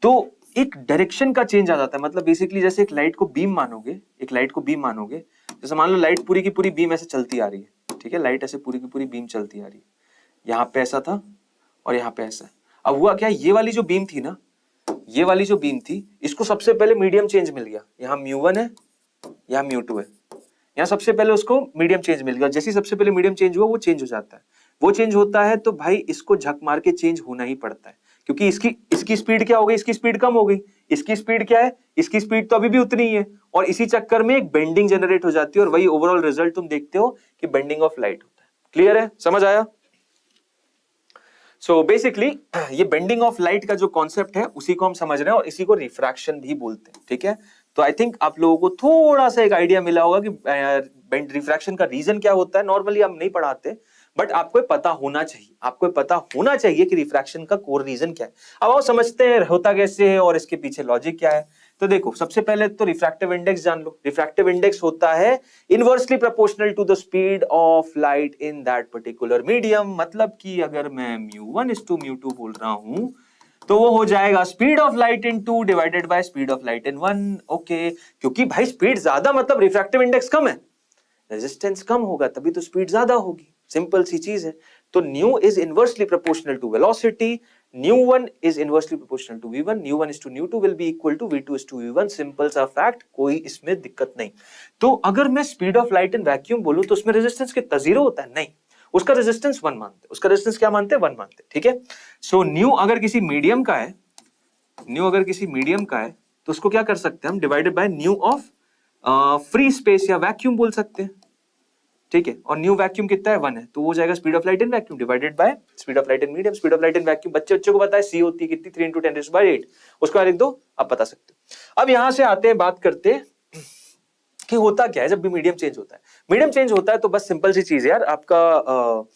तो एक डायरेक्शन का चेंज आ जाता है। मतलब बेसिकली जैसे एक लाइट को बीम मानोगे, जैसे मान लो लाइट पूरी की पूरी बीम ऐसे चलती आ रही है, ठीक है, लाइट ऐसे पूरी की पूरी बीम चलती आ रही है, यहाँ पे ऐसा था और यहाँ पे ऐसा। अब हुआ क्या, ये वाली जो बीम थी ना, ये वाली जो बीम थी, इसको सबसे पहले मीडियम चेंज मिल गया, यहाँ μ1 है, यहाँ μ2 है, यहाँ सबसे पहले उसको मीडियम चेंज मिल गया। जैसे सबसे पहले मीडियम चेंज हुआ, वो चेंज हो जाता है, वो चेंज होता है तो भाई इसको झक मार के चेंज होना ही पड़ता है, क्योंकि इसकी स्पीड क्या हो गई, इसकी स्पीड कम हो गई, इसकी स्पीड क्या है, इसकी स्पीड तो अभी भी उतनी ही है, और इसी चक्कर में एक बेंडिंग जनरेट हो जाती है, और वही ओवरऑल रिजल्ट तुम देखते हो कि बेंडिंग ऑफ लाइट होता है। क्लियर है, समझ आया? सो बेसिकली ये बेंडिंग ऑफ लाइट का जो कॉन्सेप्ट है उसी को हम समझ रहे हैं, और इसी को रिफ्रैक्शन भी बोलते हैं, ठीक है। तो आई थिंक आप लोगों को थोड़ा सा एक आइडिया मिला होगा कि रिफ्रैक्शन का रीजन क्या होता है। नॉर्मली हम नहीं पढ़ाते, बट आपको पता होना चाहिए, आपको पता होना चाहिए कि रिफ्रैक्शन का कोर रीजन क्या है। अब आओ समझते हैं होता कैसे है और इसके पीछे लॉजिक क्या है। तो देखो, सबसे पहले तो रिफ्रैक्टिव इंडेक्स जान लो। रिफ्रैक्टिव इंडेक्स होता है inversely proportional to the speed of light in that particular medium. मतलब कि अगर मैं μ1:μ2 बोल रहा हूं तो वो हो जाएगा speed of light in 2 divided by speed of light in 1। Okay, क्योंकि भाई स्पीड ज्यादा मतलब रिफ्रैक्टिव इंडेक्स कम है, रेजिस्टेंस कम होगा तभी तो स्पीड ज्यादा होगी, सिंपल सी चीज है। तो nu is inversely proportional to velocity, nu1 is inversely proportional to v1, nu1:nu2 will be equal to v2:v1, simple सा फैक्ट, कोई इसमें दिक्कत नहीं। तो अगर मैं speed of light in vacuum बोलूं तो उसमें रेजिस्टेंस कितना, 0 होता है? नहीं, उसका रेजिस्टेंस 1 मानते हैं, उसका रेजिस्टेंस क्या मानते हैं, 1 मानते हैं, ठीक है। सो न्यू अगर किसी मीडियम का है, तो उसको क्या कर सकते हैं हम, divided by new of free space या वैक्यूम बोल सकते हैं, ठीक है। और न्यू वैक्यूम कितना है, 1 है, तो वो जाएगा speed of light in vacuum divided by speed of light in medium. Speed of light in vacuum बच्चे को पता है, सी होती है कितनी, 3 × 10⁸, उसको लिख दो, आप बता सकते हो। अब यहां से आते हैं, बात करते हैं कि होता क्या है जब भी मीडियम चेंज होता है। मीडियम चेंज होता है तो बस सिंपल सी चीज है यार, आपका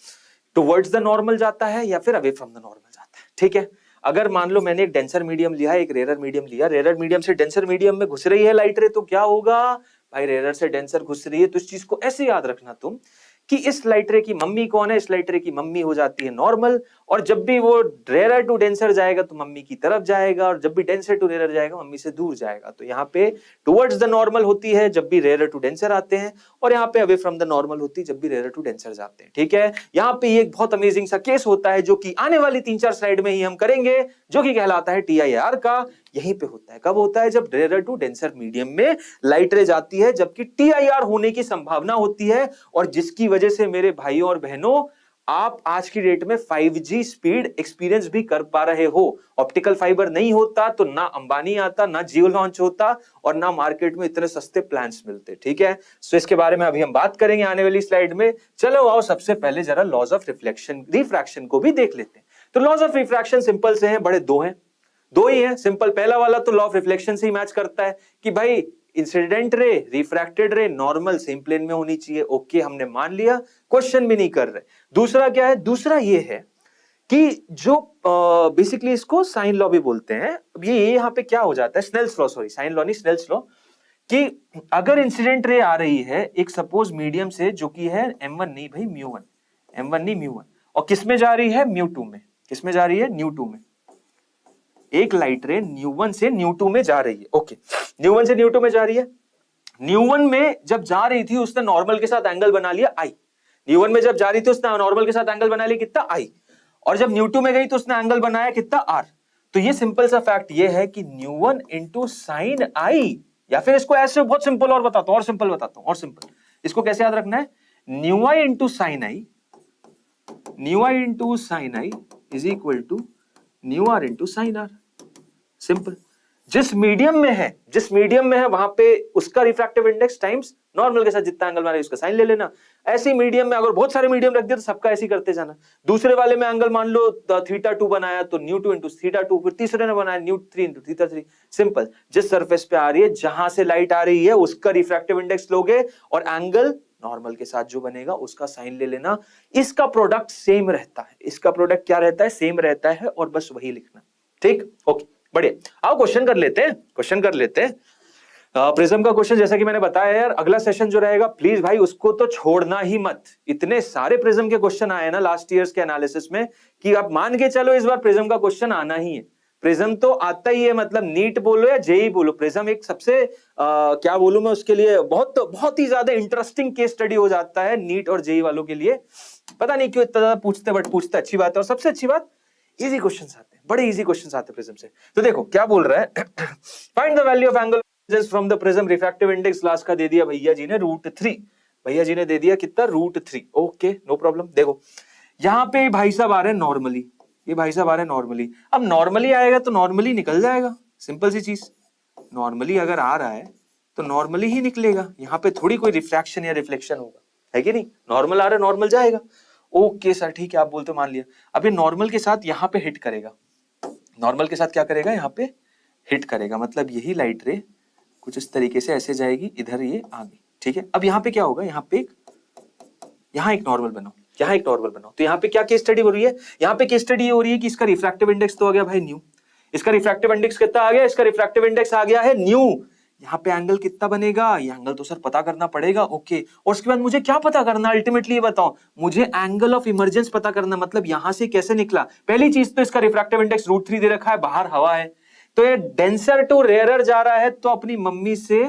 टुवर्ड्स द नॉर्मल जाता है या फिर अवे फ्रॉम द नॉर्मल जाता है, ठीक है। अगर मान लो मैंने एक डेंसर मीडियम लिया है, एक रेयर मीडियम लिया, रेयर मीडियम से डेंसर मीडियम में घुस रही है लाइट रे, तो क्या होगा भाई, रेयर से डेंसर घुस रही है, तो इस चीज को ऐसे याद रखना तुम कि इस लाइट रे की मम्मी कौन है, इस लाइट रे की मम्मी हो जाती है नॉर्मल, और जब भी वो रेयर टू डेंसर जाएगा तो मम्मी की तरफ जाएगा, और जब भी डेंसर टू रेयर जाएगा मम्मी से दूर जाएगा। तो यहाँ पे टुवर्ड्स द नॉर्मल होती है जब भी रेयर टू डेंसर आते हैं, और यहाँ पे अवे फ्रॉम द नॉर्मल होती है जब भी रेयर टू डेंसर जाते हैं, ठीक है। यहाँ पे एक बहुत अमेजिंग सा केस होता है जो कि आने वाली 3-4 स्लाइड में ही हम करेंगे, जो कि कहलाता है TIR का। यहीं पे होता है, कब होता है, जब रेयर टू डेंसर मीडियम में लाइट रे जाती है, जबकि TIR होने की संभावना होती है, और जिसकी वजह से मेरे भाइयों और बहनों आप आज की डेट में 5G स्पीड एक्सपीरियंस भी कर पा रहे हो। ऑप्टिकल फाइबर नहीं होता तो ना अंबानी आता, ना जियो लॉन्च होता, और ना मार्केट में इतने सस्ते प्लान्स मिलते, ठीक है। सो इसके बारे में अभी हम बात करेंगे आने वाली स्लाइड में। चलो आओ सबसे पहले जरा लॉज ऑफ रिफ्रैक्शन को भी देख लेते हैं। तो लॉज ऑफ रिफ्रैक्शन सिंपल से हैं, बड़े दो ही है सिंपल। पहला वाला तो लॉ ऑफ रिफ्लेक्शन से ही मैच करता है कि भाई इंसिडेंट रे, रिफ्रैक्टेड रे नॉर्मल सेम प्लेन में होनी चाहिए। ओके, हमने मान लिया, क्वेश्चन भी नहीं कर रहे। दूसरा क्या है, दूसरा ये है कि जो बेसिकली इसको साइन लॉ भी बोलते हैं। अब ये यहाँ पे क्या हो जाता है, Snell's law, sorry sine law नहीं, स्नेल्स लॉ, कि अगर इंसिडेंट रे आ रही है एक सपोज मीडियम से जो कि है m1 नहीं भाई μ1, m1 नहीं μ1, और किस में जा रही है, μ2 में। किस में जा रही है, μ2 में। एक लाइट रे nu1 से nu2 में जा रही है। ओके, nu1 से nu2 में जा रही है। nu1 में जब जा रही थी उसने नॉर्मल के साथ एंगल बना लिया i। nu1 में जब जा रही थी उसने नॉर्मल के साथ एंगल बना लिया कितना, i, और जब nu2 में गई तो उसने एंगल बनाया कितना, r। तो ये सिंपल सा फैक्ट ये है कि nu1 into sin i, या फिर इसको ऐसे बहुत सिंपल और बताता हूं, और सिंपल इसको कैसे याद रखना है, nu i into sin i is equal to new R into sine R. Simple. जिस मीडियम में है वहां पे उसका रिफ्रैक्टिव इंडेक्स टाइम्स नॉर्मल के साथ जितना एंगल मारे उसका साइन ले लेना। ऐसे मीडियम में अगर बहुत सारे मीडियम रख दिया तो सबका ऐसे ही करते जाना। दूसरे वाले में एंगल मान लो θ2 बनाया तो न्यू2 इंटू θ2, फिर तीसरे ने बनाया न्यू3 इंटू θ3। सिंपल। जिस सरफेस पे आ रही है, जहां से लाइट आ रही है, उसका रिफ्रैक्टिव इंडेक्स लोगे और एंगल नॉर्मल के साथ जो बनेगा उसका साइन ले लेना। इसका प्रोडक्ट सेम रहता है, इसका प्रोडक्ट क्या रहता है, सेम रहता है, और बस वही लिखना। ठीक, ओके, बढ़िया। आओ क्वेश्चन कर लेते हैं। प्रिज्म का क्वेश्चन जैसा कि मैंने बताया यार, अगला सेशन जो रहेगा प्लीज भाई उसको तो छोड़ना ही मत। इतने सारे प्रिज्म के क्वेश्चन आए ना लास्ट ईयर्स के एनालिसिस में कि आप मान के चलो इस बार प्रिज्म का क्वेश्चन आना ही है। प्रिज्म तो आता ही है, मतलब नीट बोलो या जेई बोलो, प्रिज्म एक सबसे क्या बोलूं मैं उसके लिए, बहुत ही ज्यादा इंटरेस्टिंग केस स्टडी हो जाता है नीट और जेई वालों के लिए। पता नहीं क्यों इतना ज्यादा पूछते, बट पूछते अच्छी बात है। और सबसे अच्छी बात, इजी क्वेश्चंस आते हैं, बड़े इजी क्वेश्चंस आते हैं प्रिज्म से। तो देखो क्या बोल रहा है, find the value of angle from the prism refractive index. Last का दे दिया भैया जी ने √3, भैया जी ने दे दिया कितना, √3। Okay, no problem. देखो यहां पे भाई साहब आ रहे हैं नॉर्मली, ये भाई साहब आ रहे हैं नॉर्मली। अब नॉर्मली आएगा तो नॉर्मली निकल जाएगा, सिंपल सी चीज। नॉर्मली अगर आ रहा है तो नॉर्मली ही निकलेगा, यहाँ पे थोड़ी कोई रिफ्रैक्शन या रिफ्लेक्शन होगा, है कि नहीं। नॉर्मल आ रहा है, नॉर्मल जाएगा। ओके सर, ठीक है, आप बोलते मान लिया। अब ये नॉर्मल के साथ यहाँ पे हिट करेगा, नॉर्मल के साथ क्या करेगा, यहाँ पे हिट करेगा, मतलब यही लाइट रे कुछ इस तरीके से ऐसे जाएगी, इधर ये आ गई, ठीक है। अब यहाँ पे क्या होगा, यहाँ एक नॉर्मल बनाओ, यहाँ एक नॉर्मल बनाओ। तो यहाँ पे क्या केस स्टडी हो रही है, यहाँ पे केस स्टडी हो रही है कि इसका रिफ्रैक्टिव इंडेक्स तो आ गया भाई न्यू। इसका रिफ्रैक्टिव इंडेक्स कितना आ गया, इसका रिफ्रैक्टिव इंडेक्स आ गया है न्यू। यहाँ पे एंगल कितना बनेगा, ये एंगल तो सर पता करना पड़ेगा। ओके, और उसके बाद मुझे क्या पता करना, अल्टीमेटली ये बताओ मुझे, एंगल ऑफ इमर्जेंस पता करना। मतलब यहां से कैसे निकला, पहली चीज तो इसका रिफ्रैक्टिव इंडेक्स √3 दे रखा है, बाहर हवा है, तो ये डेंसर टू रेयरर जा रहा है, तो अपनी मम्मी से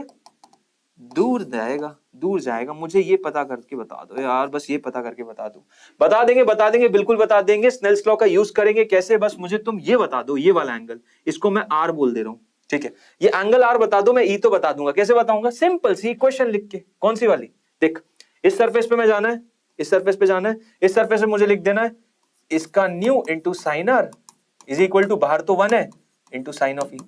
दूर जाएगा। मुझे ये पता करके बता दो यार, बस ये पता करके बता दो। बता देंगे, बिल्कुल बता देंगे। स्नेल्स लॉ का यूज करेंगे कैसे, बस मुझे तुम ये बता दो। ये वाला एंगल, इसको मैं आर बोल दे रहा हूं, ठीक है। ये एंगल आर बता दो, मैं ई तो बता दूंगा। कैसे बताऊंगा, सिंपल सी इक्वेशन लिख के। कौन सी वाली, देख, इस सरफेस पे मैं जाना है, इस सरफेस पे जाना है, इस सरफेस पे मुझे लिख देना है इसका nu into sine R is equal to, बाहर तो 1 है, into sine of E.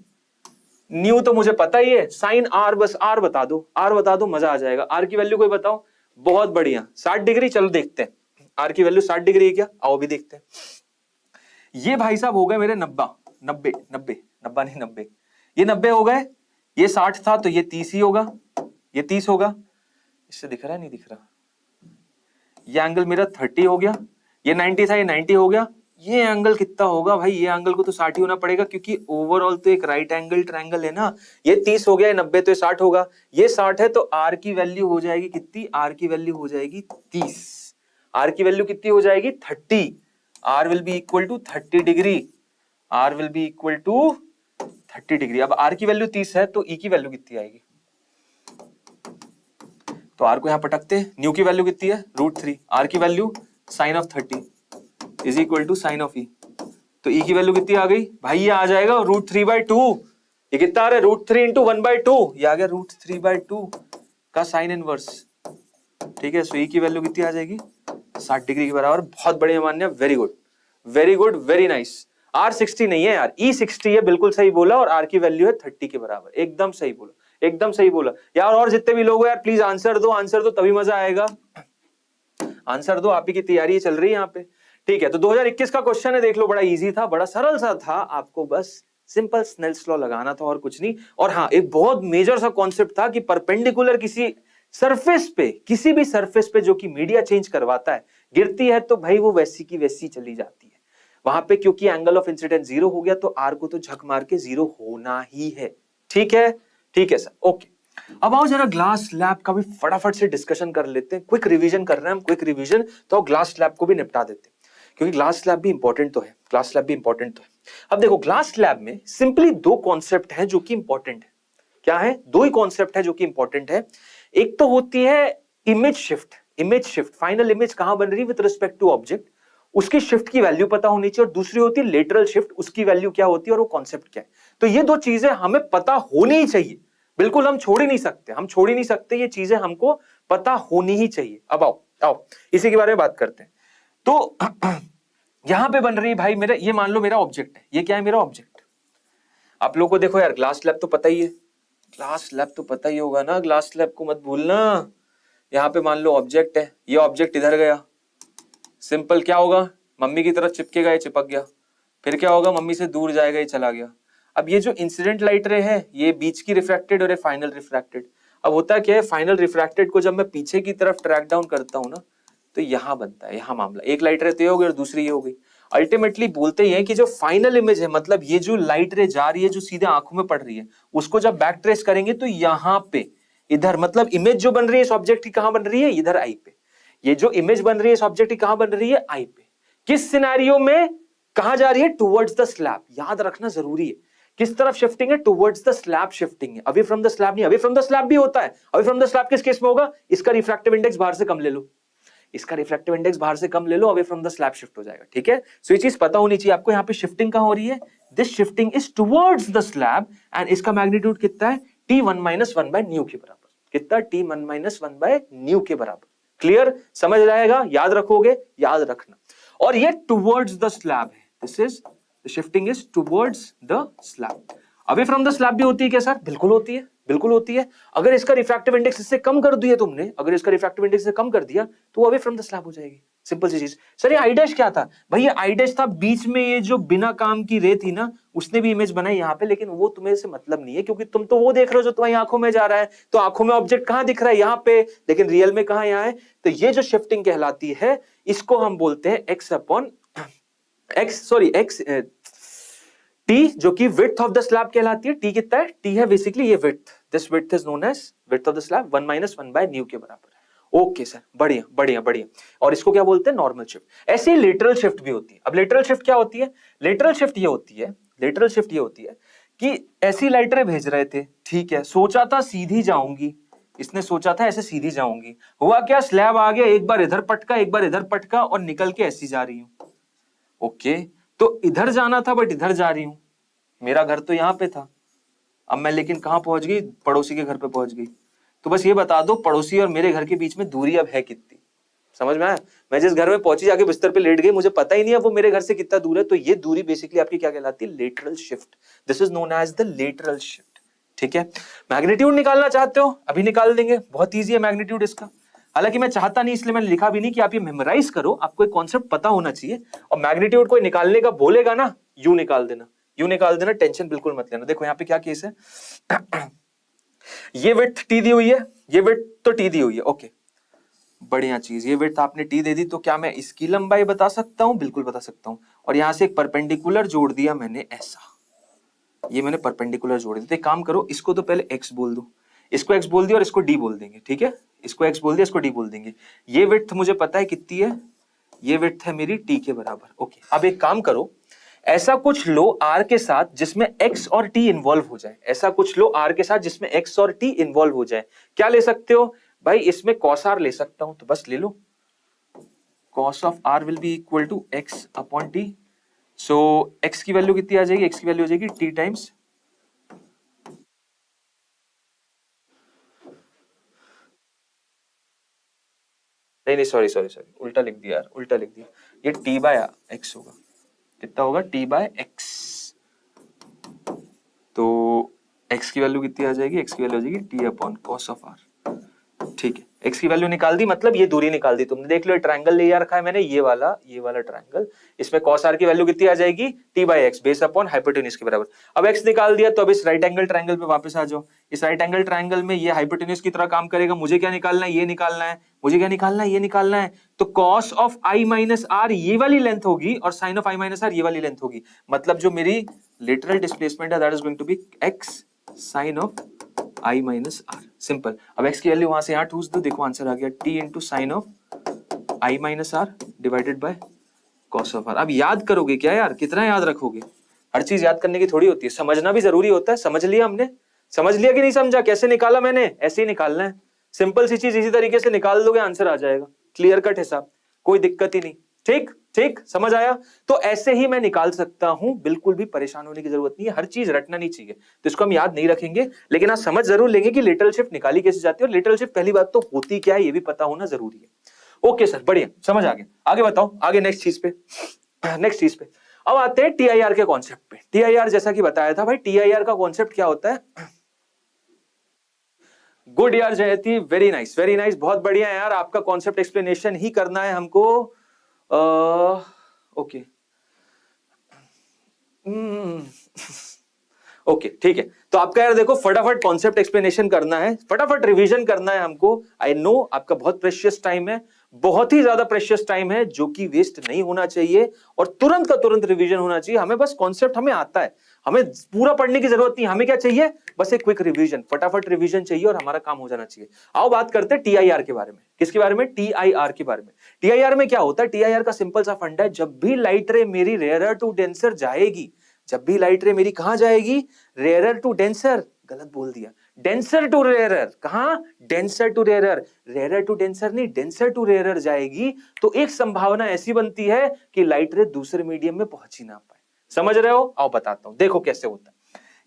Nu तो मुझे पता ही है, साइन आर, बस आर बता दो, मजा आ जाएगा। आर की वैल्यू कोई बताओ, बहुत बढ़िया, 60 डिग्री। चलो देखते हैं आर की वैल्यू 60 डिग्री है क्या, आओ भी देखते हैं। ये भाई साहब हो गए मेरे 90 ये 90 हो गए, ये 60 था तो ये 30 ही होगा, ये 30 होगा। इससे दिख रहा है, नहीं दिख रहा। ये एंगल मेरा 30 हो गया, ये 90 था, ये 90 हो गया। ये एंगल कितना होगा भाई, ये एंगल को तो 60 ही होना पड़ेगा, क्योंकि ओवरऑल तो एक राइट एंगल ट्रायंगल है ना। ये 30 हो गया, ये 90 तो ये 60 होगा, ये 60 है, तो आर की वैल्यू हो जाएगी कितनी, आर की वैल्यू हो जाएगी 30। आर की वैल्यू कितनी हो जाएगी, 30। R will be equal to 30 degree, R will be equal to 30 degree. अब आर की वैल्यू 30 है, तो ई की वैल्यू कितनी आएगी, तो आर को यहां पटकते हैं। न्यू की वैल्यू कितनी है, √3। आर की value sine of 30 is equal to sine of E, तो ई की वैल्यू कितनी आ गई भाई, ये आ जाएगा √3/2। ये कितना आ रहा है, √3 इंटू 1/2, ये आ गया √3/2 का साइन इनवर्स, ठीक है। सो ई की वैल्यू कितनी आ जाएगी, 60 डिग्री के बराबर। बहुत बढ़िया मान्य, very good, very nice. R 60 नहीं है यार, ई 60 है, बिल्कुल सही बोला। और आर की वैल्यू है 30 के बराबर, एकदम सही बोला यार। और जितने भी लोग हैं यार प्लीज आंसर दो, तभी मजा आएगा। आंसर दो, आप ही की तैयारी चल रही है यहाँ पे, ठीक है। तो 2021 का क्वेश्चन है, देख लो, बड़ा इजी था, बड़ा सरल सा था। आपको बस सिंपल स्नेल्स लॉ लगाना था और कुछ नहीं। और हाँ, एक बहुत मेजर सा कॉन्सेप्ट था कि परपेंडिकुलर किसी सरफेस पे, किसी भी सरफेस पे जो कि मीडिया चेंज करवाता है, गिरती है तो भाई वो वैसी की वैसी चली जाती है वहां पे, क्योंकि एंगल ऑफ इंसिडेंस 0 हो गया, तो आर को तो झक मार के 0 होना ही है। ठीक है सर, ओके। अब आओ जरा ग्लास स्लैब का भी फटाफट से डिस्कशन कर लेते हैं। क्विक रिवीजन कर रहे हैं हम, क्विक रिवीजन। तो ग्लास स्लैब को भी निपटा देते हैं, क्योंकि ग्लास स्लैब भी इंपॉर्टेंट तो है, अब देखो ग्लास स्लैब में सिंपली 2 कॉन्सेप्ट हैं जो कि इंपॉर्टेंट है। क्या है, 2 ही कॉन्सेप्ट है जो कि इंपॉर्टेंट है। एक तो होती है इमेज शिफ्ट, फाइनल इमेज कहां बन रही है विद रिस्पेक्ट टू ऑब्जेक्ट, उसकी शिफ्ट की वैल्यू पता होनी चाहिए। और दूसरी होती है लेटरल शिफ्ट, उसकी वैल्यू क्या होती है और वो कॉन्सेप्ट क्या है। तो ये 2 चीजें हमें पता होनी ही चाहिए, बिल्कुल हम छोड़ ही नहीं सकते, ये चीजें हमको पता होनी ही चाहिए। अब आओ इसी के बारे में बात करते हैं। तो यहां पे बन रही है भाई मेरा, ये मान लो मेरा ऑब्जेक्ट है, ये क्या है मेरा ऑब्जेक्ट। आप लोगों को देखो यार, ग्लास स्लैब तो पता ही है, ग्लास स्लैब तो पता ही होगा ना, ग्लास स्लैब को मत भूलना। यहाँ पे मान लो ऑब्जेक्ट है, ये ऑब्जेक्ट इधर गया, सिंपल क्या होगा, मम्मी की तरफ चिपकेगा, ये चिपक गया, फिर क्या होगा, मम्मी से दूर जाएगा, ये चला गया। अब ये जो इंसिडेंट लाइट रे है, ये बीच की रिफ्रैक्टेड और ये फाइनल रिफ्रैक्टेड। अब होता क्या है, फाइनल रिफ्रैक्टेड को जब मैं पीछे की तरफ ट्रैक डाउन करता हूँ ना, तो यहाँ बनता है, यहाँ मामला, एक लाइट रे तो ये हो गई और दूसरी ये हो गई। अल्टीमेटली बोलते हैं कि जो फाइनल इमेज है, मतलब ये जो लाइट रे जा रही है, जो सीधे आंखों में पड़ रही है, उसको जब बैक ट्रेस करेंगे तो यहाँ पे इधर, मतलब इमेज जो बन रही है इस ऑब्जेक्ट की कहां बन रही है, इधर आई पे। ये जो इमेज बन रही है इस ऑब्जेक्ट की कहां बन रही है, आई पे। किस सिनेरियो में कहां जा रही है, टुवर्ड्स द स्लैब। याद रखना जरूरी है, किस तरफ शिफ्टिंग है, टुवर्ड्स द स्लैब शिफ्टिंग है, अवे फ्रॉम द स्लैब नहीं। अवे फ्रॉम द स्लैब भी होता है, अवे फ्रॉम द स्लैब किस केस में होगा, इसका रिफ्रैक्टिव इंडेक्स बाहर से कम ले लो, इसका रिफ्रैक्टिव इंडेक्स बाहर से कम ले लो, away from the slab shift हो जाएगा। ठीक है, सो ये चीज पता होनी चाहिए आपको। यहाँ पे शिफ्टिंग कहां हो रही है, this shifting is towards the slab and इसका मैग्नीट्यूड कितना है, T1 - 1 बाय न्यू के बराबर। कितना, T1 - 1 बाय न्यू के बराबर। क्लियर, समझ आएगा, याद रखोगे, याद रखना। और ये टुवर्ड्स द स्लैब है, this is the shifting is towards the slab. Away from the slab भी होती है क्या सर, बिल्कुल होती है, बिल्कुल होती है। अगर इसका रिफ्रैक्टिव इंडेक्स इससे कम कर दिया तुमने, अगर इसका रिफ्रैक्टिव इंडेक्स से कम कर दिया तो अवे फ्रॉम द स्लैब हो जाएगी, सिंपल सी चीज। सर ये आई डैश क्या था, भाई ये आई डैश था बीच में, ये जो बिना काम की रे थी ना, उसने भी इमेज बनाई यहाँ पे, लेकिन वो तुम्हें से मतलब नहीं है, क्योंकि तुम तो वो देख रहे हो जो तुम्हारी आंखों में जा रहा है, तो आंखों में ऑब्जेक्ट कहां दिख रहा है, यहाँ पे, लेकिन रियल में कहां, यहाँ है। तो ये जो शिफ्टिंग कहलाती है, इसको हम बोलते हैं x upon x, sorry x T, जो कि विड्थ ऑफ द स्लैब कहलाती है। टी कितना है, टी है बेसिकली ये width, this width is known as width of the slab, 1 - 1 by nu के बराबर है। ओके सर, बढ़िया बढ़िया बढ़िया। और इसको क्या बोलते हैं, नॉर्मल शिफ्ट। ऐसे ही लेटरल शिफ्ट भी होती है। अब लेटरल शिफ्ट क्या होती है, लेटरल शिफ्ट ये होती है, लेटरल शिफ्ट ये होती है कि ऐसी लाइटरें भेज रहे थे, ठीक है, सोचा था सीधी जाऊंगी, इसने सोचा था ऐसे सीधी जाऊंगी, हुआ क्या, स्लैब आ गया, एक बार इधर पटका, एक बार इधर पटका, और निकल के ऐसी जा रही हूं। ओके, तो इधर जाना था बट इधर जा रही हूं, मेरा घर तो यहां पे था, अब मैं लेकिन कहां पहुंच गई, पड़ोसी के घर पे पहुंच गई। तो बस ये बता दो, पड़ोसी और मेरे घर के बीच में दूरी अब है कितनी, समझ में आया। मैं जिस घर में पहुंची, जाके बिस्तर पे लेट गई, मुझे पता ही नहीं है वो मेरे घर से कितना दूर है, तो ये दूरी बेसिकली आपकी क्या कहलाती है, lateral shift. This is known as the lateral shift. ठीक है, मैग्नीट्यूड निकालना चाहते हो, अभी निकाल देंगे, बहुत ईजी है मैग्नीट्यूड इसका। हालांकि मैं चाहता नहीं, इसलिए मैंने लिखा भी नहीं कि आप ये मेमोराइज करो, आपको एक कॉन्सेप्ट पता होना चाहिए। और मैग्नीट्यूड कोई निकालने का बोलेगा ना, यू निकाल देना, यू निकाल देना, टेंशन बिल्कुल मत लेना। देखो यहाँ पे क्या केस है, ये विड्थ टी दी हुई है, ये विड्थ तो टी दी हुई है, ओके बढ़िया चीज, ये विड्थ आपने टी दे दी, तो क्या मैं इसकी लंबाई बता सकता हूं, बिल्कुल बता सकता हूं। और यहां से एक परपेंडिकुलर जोड़ दिया मैंने ऐसा, ये मैंने परपेंडिकुलर जोड़ दिया। तो एक काम करो, इसको तो पहले एक्स बोल दो, इसको एक्स बोल दिया और इसको डी बोल देंगे, ठीक है, इसको एक्स बोल दिया, इसको डी बोल देंगे। ये विड्थ मुझे पता है कितनी है, ये विड्थ है मेरी टी के बराबर। ओके, अब एक काम करो, ऐसा कुछ लो आर के साथ जिसमें एक्स और टी इन्वॉल्व हो जाए, ऐसा कुछ लो आर के साथ जिसमें एक्स और टी इन्वॉल्व हो जाए। क्या ले सकते हो भाई, इसमें कॉस आर ले सकता हूं, तो बस ले लो, cos of R will be equal to X upon T. So X की वैल्यू कितनी आ जाएगी, एक्स की वैल्यू हो जाएगी टी टाइम्स, नहीं सॉरी सॉरी सॉरी, उल्टा लिख दिया यार, उल्टा लिख दिया, ये टी बाय एक्स होगा, कितना होगा, टी बाय एक्स। तो x की वैल्यू कितनी आ जाएगी, x की वैल्यू आ जाएगी t upon cos of r। ठीक है, x की वैल्यू निकाल दी, मतलब ये दूरी निकाल दी तुमने। देख लो, ट्रायंगल ले रखा है मैंने, ये वाला ट्रायंगल, इसमें कॉस r की वैल्यू कितनी आ जाएगी, t by X, base upon hypotenuse के बराबर। अब x निकाल दिया, तो अब इस राइट एंगल ट्रायंगल पे वापस आ जाओ। इस राइट एंगल ट्रायंगल में ये हाइपोटेन्यूज की तरह काम करेगा। मुझे क्या निकालना है, ये निकालना है, मुझे क्या निकालना है, ये निकालना है। तो cos of i minus r ये वाली लेंथ होगी और sine of i minus r ये वाली लेंथ होगी। मतलब जो मेरी लेटरल डिस्प्लेसमेंट है, that is going to be x sine of i minus r। Simple. अब x की वैल्यू वहां से यहां ठूस दो, देखो आंसर आ गया t into sine of i minus r divided by cos of r। अब याद करोगे क्या यार, कितना याद रखोगे, हर चीज याद करने की थोड़ी होती है, समझना भी जरूरी होता है। समझ लिया हमने, समझ लिया कि नहीं समझा, कैसे निकाला मैंने, ऐसे ही निकालना है, सिंपल सी चीज, इसी तरीके से निकाल दोगे आंसर आ जाएगा, क्लियर कट हिसाब, कोई दिक्कत ही नहीं। ठीक ठीक, समझ आया। तो ऐसे ही मैं निकाल सकता हूं, बिल्कुल भी परेशान होने की जरूरत नहीं है, हर चीज रटना नहीं चाहिए, तो इसको हम याद नहीं रखेंगे, लेकिन आप समझ जरूर लेंगे कि लेटरल शिफ्ट निकाली कैसे जाती है, और लेटरल शिफ्ट पहली बात तो होती क्या है ये भी पता होना जरूरी है। ओके सर, बढ़िया, समझ आ गया। आगे बताओ, आगे नेक्स्ट चीज पे नेक्स्ट चीज पे अब आते हैं टीआईआर के कॉन्सेप्ट पे। टीआईआर जैसा कि बताया था भाई, टीआईआर का कॉन्सेप्ट क्या होता है? गुड यार जयती, वेरी नाइस वेरी नाइस, बहुत बढ़िया यार, आपका कॉन्सेप्ट एक्सप्लेनेशन ही करना है हमको। ओके ओके ठीक है, तो आपका यार देखो फटाफट कॉन्सेप्ट एक्सप्लेनेशन करना है, फटाफट रिवीजन करना है हमको। आई नो आपका बहुत प्रेशियस टाइम है, बहुत ही ज्यादा प्रेशियस टाइम है, जो कि वेस्ट नहीं होना चाहिए और तुरंत का तुरंत रिवीजन होना चाहिए। हमें बस कॉन्सेप्ट हमें आता है, हमें पूरा पढ़ने की जरूरत नहीं, हमें क्या चाहिए? बस एक क्विक रिवीजन, फटाफट रिवीजन चाहिए और हमारा काम हो जाना चाहिए। आओ बात करते हैं टीआईआर के बारे में। किसके बारे में? टीआईआर के बारे में। टीआईआर में क्या होता है? टीआईआर का सिंपल सा फंडा है, जब भी लाइट रे मेरी रेयरर टू डेंसर जाएगी, जब भी लाइट रे मेरी कहां जाएगी? रेयरर टू डेंसर, गलत बोल दिया, डेंसर टू रेयरर। कहां? Denser to rarer, rarer to denser नहीं, डेंसर टू रेयरर जाएगी, तो एक संभावना ऐसी बनती है कि लाइट रे दूसरे मीडियम में पहुंच ही ना पाए। समझ रहे हो? आओ बताता हूं, देखो कैसे होता है।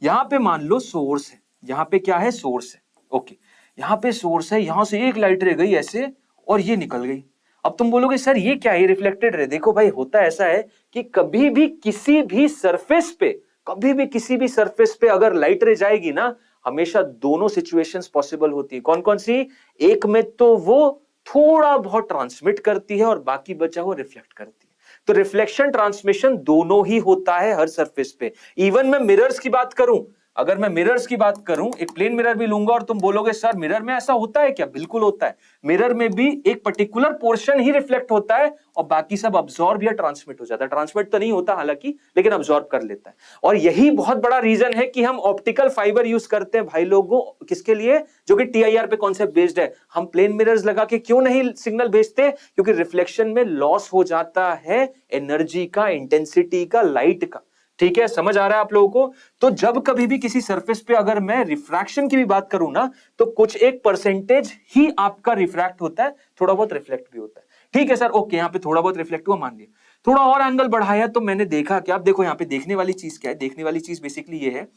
यहां पे मान लो सोर्स है, यहां पे क्या है? सोर्स है। ओके, यहां पे सोर्स है, यहां से एक लाइट रे गई ऐसे और ये निकल गई। अब तुम बोलोगे सर ये क्या है, रिफ्लेक्टेड रे। देखो भाई होता ऐसा है कि कभी भी किसी भी सरफेस पे, कभी भी किसी भी सरफेस पे अगर लाइट रे जाएगी ना, हमेशा दोनों सिचुएशंस पॉसिबल होती है। कौन कौन सी? एक में तो वो थोड़ा बहुत ट्रांसमिट करती है और बाकी बचा वो रिफ्लेक्ट करती है। तो रिफ्लेक्शन ट्रांसमिशन दोनों ही होता है हर सरफेस पे। इवन मैं मिरर्स की बात करूं, अगर मैं मिरर्स की बात करूं, एक प्लेन मिरर भी लूंगा और तुम बोलोगे सर मिरर में ऐसा होता है क्या? बिल्कुल होता है। मिरर में भी एक पर्टिकुलर पोर्शन ही रिफ्लेक्ट होता है और बाकी सब अब्सॉर्ब या ट्रांसमिट हो जाता है। ट्रांसमिट तो नहीं होता हालांकि, लेकिन अब्सॉर्ब कर लेता है। और यही बहुत बड़ा रीजन है कि हम ऑप्टिकल फाइबर यूज करते हैं भाई लोगों। किसके लिए? जो कि टीआईआर पे कॉन्सेप्ट बेस्ड है। हम प्लेन मिरर्स लगा के क्यों नहीं सिग्नल भेजते? क्योंकि रिफ्लेक्शन में लॉस हो जाता है एनर्जी का, इंटेंसिटी का, लाइट का। ठीक है, समझ आ रहा है आप लोगों को? तो जब कभी भी किसी सरफेस पे अगर मैं रिफ्रैक्शन की भी बात करूं ना, तो कुछ एक परसेंटेज ही आपका रिफ्रैक्ट होता है, थोड़ा बहुत रिफ्लेक्ट भी होता है। ठीक है सर, ओके, यहाँ पे थोड़ा बहुत रिफ्लेक्ट हुआ मान लिया, थोड़ा और एंगल बढ़ाया तो मैंने देखा कि आप देखो यहाँ पे देखने वाली चीज क्या है? देखने वाली चीज बेसिकली ये है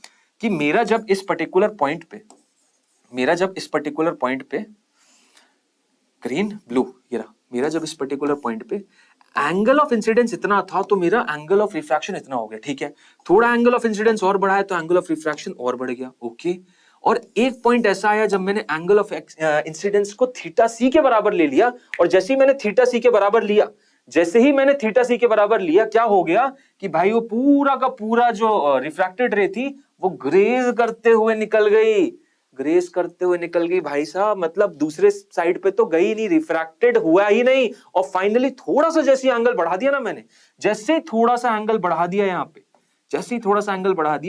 कि मेरा जब इस पर्टिकुलर पॉइंट पे ग्रीन ब्लू, ये रहा मेरा, जब इस पर्टिकुलर पॉइंट पे एंगल ऑफ इंसिडेंस इतना था तो मेरा एंगल ऑफ रिफ्रैक्शन इतना हो गया। ठीक है, थोड़ा एंगल ऑफ इंसिडेंस और बढ़ाया तो एंगल ऑफ रिफ्रैक्शन और बढ़ गया। ओके, और एक पॉइंट ऐसा आया जब मैंने एंगल ऑफ इंसिडेंस को थीटा सी के बराबर ले लिया, और जैसे ही मैंने थीटा सी के बराबर लिया, क्या हो गया कि भाई वो पूरा का पूरा जो रिफ्रैक्टेड रे थी वो ग्रेज करते हुए निकल गई भाई साहब। मतलब दूसरे साइड पे तो गई नहीं, रिफ्रैक्टेड हुआ ही नहीं। और फाइनली थोड़ा सा जैसे एंगल बढ़ा दिया ना मैंने, जैसे थोड़ा सा एंगल बढ़ा दिया यहाँ पे,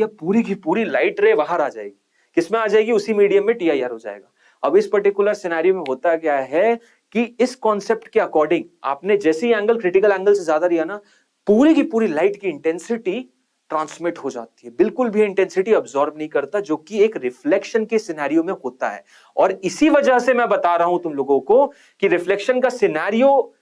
पूरी की पूरी लाइट रे बाहर आ जाएगी। किसमें आ जाएगी? उसी मीडियम में टीआईआर हो जाएगा। अब इस पर्टिकुलर सिनेरियो में होता क्या है कि इस कॉन्सेप्ट के अकॉर्डिंग आपने जैसे ही एंगल क्रिटिकल एंगल से ज्यादा लिया ना, पूरी की पूरी लाइट की इंटेंसिटी ट्रांसमिट हो जाती है, बिल्कुल भी इंटेंसिटी अब्सॉर्ब नहीं करता, जो कि एक रिफ्लेक्शन के सिनेरियो में होता है। और इसी वजह से मैं बता रहा हूं तुम लोगों को कि रिफ्लेक्शन का सिनेरियो